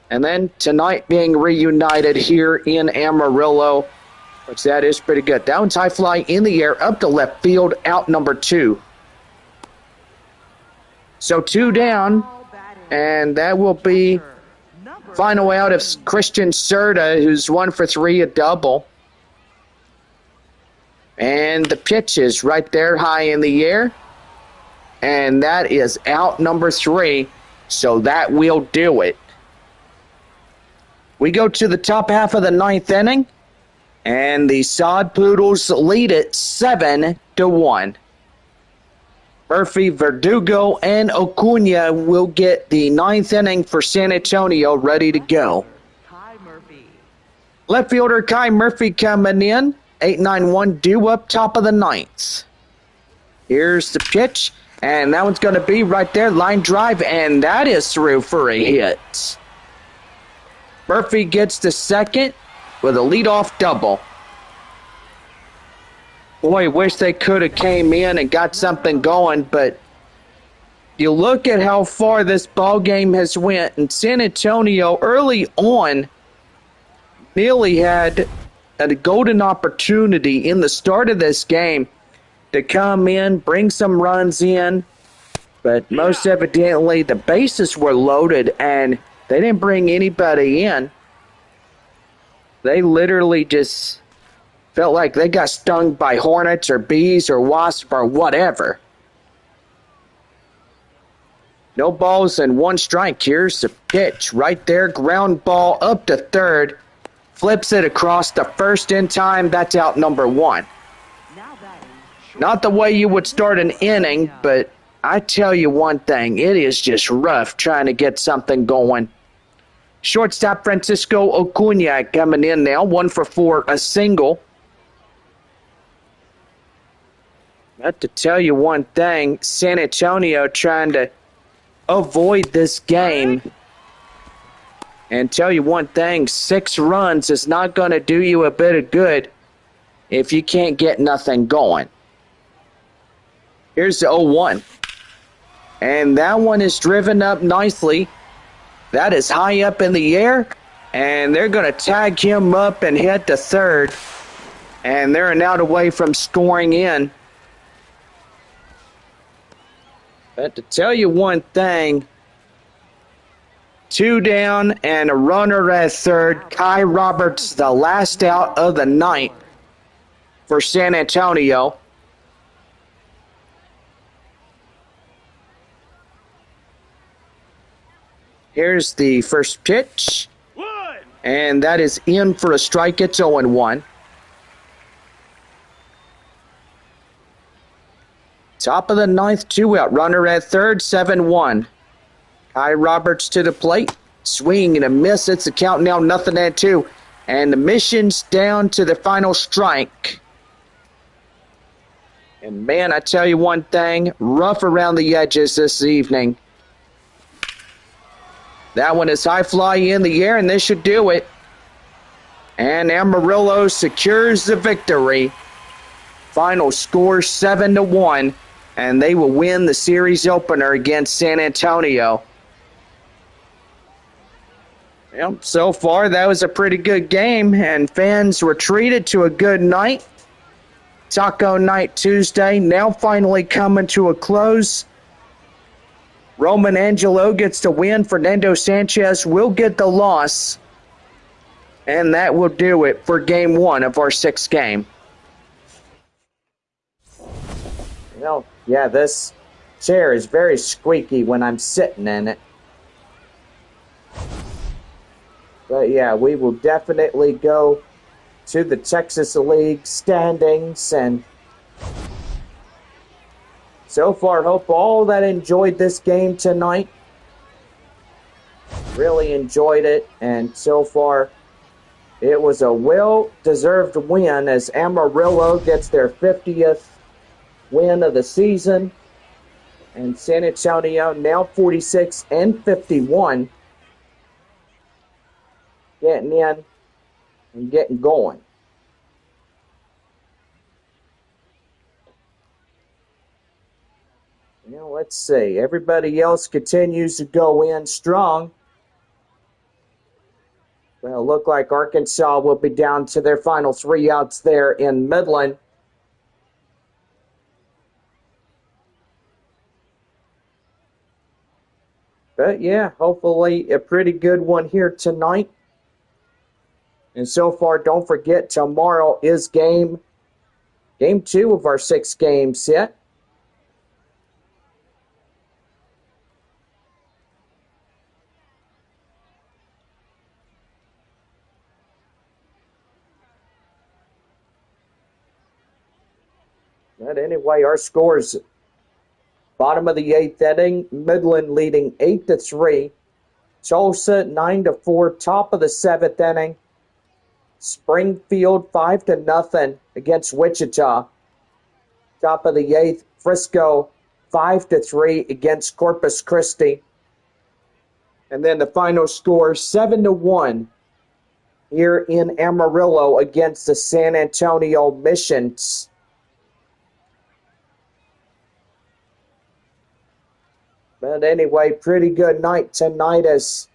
and then tonight being reunited here in Amarillo, which that is pretty good. That one's high fly in the air, up to left field, out number 2. So 2 down, and that will be final out of Christian Serta, who's 1 for 3, a double. And the pitch is right there high in the air. And that is out number 3. So that will do it. We go to the top half of the 9th inning. And the Sod Poodles lead it 7-1. Murphy, Verdugo, and Acuna will get the 9th inning for San Antonio ready to go. Kai Murphy. Left fielder Kai Murphy coming in. 8-9-1 due up top of the 9th. Here's the pitch, and that one's going to be right there, line drive, and that is through for a hit. Murphy gets the second with a leadoff double. Boy, wish they could have came in and got something going, but you look at how far this ball game has went, and San Antonio early on nearly had a golden opportunity in the start of this game to come in, bring some runs in, but most evidently the bases were loaded and they didn't bring anybody in. They literally just felt like they got stung by hornets or bees or wasps or whatever. No balls and 1 strike. Here's the pitch right there, ground ball up to third. Flips it across the first in time. That's out number 1. Not the way you would start an inning, but I tell you one thing, it is just rough trying to get something going. Shortstop Francisco Acuna coming in now, 1 for 4, a single. But to tell you one thing, San Antonio trying to avoid this game. And tell you one thing, 6 runs is not going to do you a bit of good if you can't get nothing going. Here's the 0-1. And that one is driven up nicely. That is high up in the air. And they're going to tag him up and hit the third. And they're an out away from scoring in. But to tell you one thing, 2 down and a runner at third. Kai Roberts, the last out of the night for San Antonio. Here's the first pitch. And that is in for a strike. It's 0-1. Top of the ninth, 2 out. Runner at third, 7-1. Kai Roberts to the plate. Swing and a miss. It's the count now, 0-2. And the mission's down to the final strike. And man, I tell you one thing, rough around the edges this evening. That one is high fly in the air, and this should do it. And Amarillo secures the victory. Final score 7-1, and they will win the series opener against San Antonio. Well, so far that was a pretty good game, and fans were treated to a good night. Taco Night Tuesday now finally coming to a close. Roman Angelo gets the win. Fernando Sanchez will get the loss. And that will do it for game 1 of our 6th game. Well, yeah, this chair is very squeaky when I'm sitting in it. But yeah, we will definitely go to the Texas League standings, and so far, hope all that enjoyed this game tonight. Really enjoyed it, and so far, it was a well-deserved win as Amarillo gets their 50th win of the season, and San Antonio now 46-51, getting in and getting going. Now, let's see. Everybody else continues to go in strong. Well, look like Arkansas will be down to their final 3 outs there in Midland. But yeah, hopefully a pretty good one here tonight. And so far, don't forget, tomorrow is game 2 of our 6-game set. But anyway, our scores: bottom of the 8th inning, Midland leading 8-3. Tulsa 9-4. Top of the 7th inning, Springfield 5-0 against Wichita. Top of the 8th, Frisco 5-3 against Corpus Christi. And then the final score 7-1 here in Amarillo against the San Antonio Missions. But anyway, pretty good night tonight as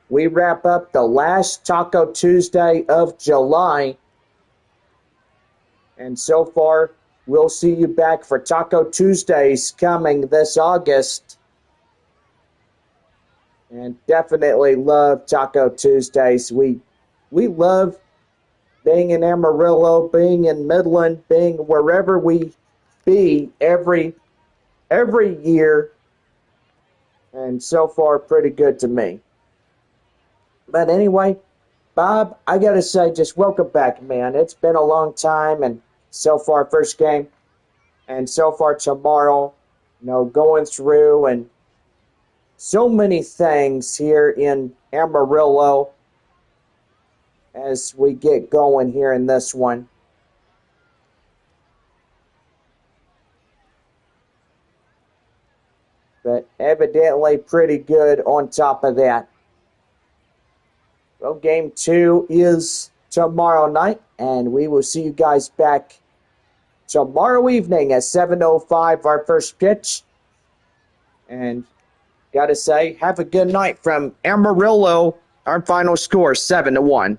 we wrap up the last Taco Tuesday of July. And so far, we'll see you back for Taco Tuesdays coming this August. And definitely love Taco Tuesdays. We love being in Amarillo, being in Midland, being wherever we be every year. And so far, pretty good to me. But anyway, Bob, I got to say, just welcome back, man. It's been a long time, and so far, first game, and so far tomorrow, going through, and so many things here in Amarillo as we get going here in this one. But evidently pretty good on top of that. Well, game 2 is tomorrow night, and we will see you guys back tomorrow evening at 7:05, our first pitch. And gotta say, have a good night from Amarillo. Our final score 7-1.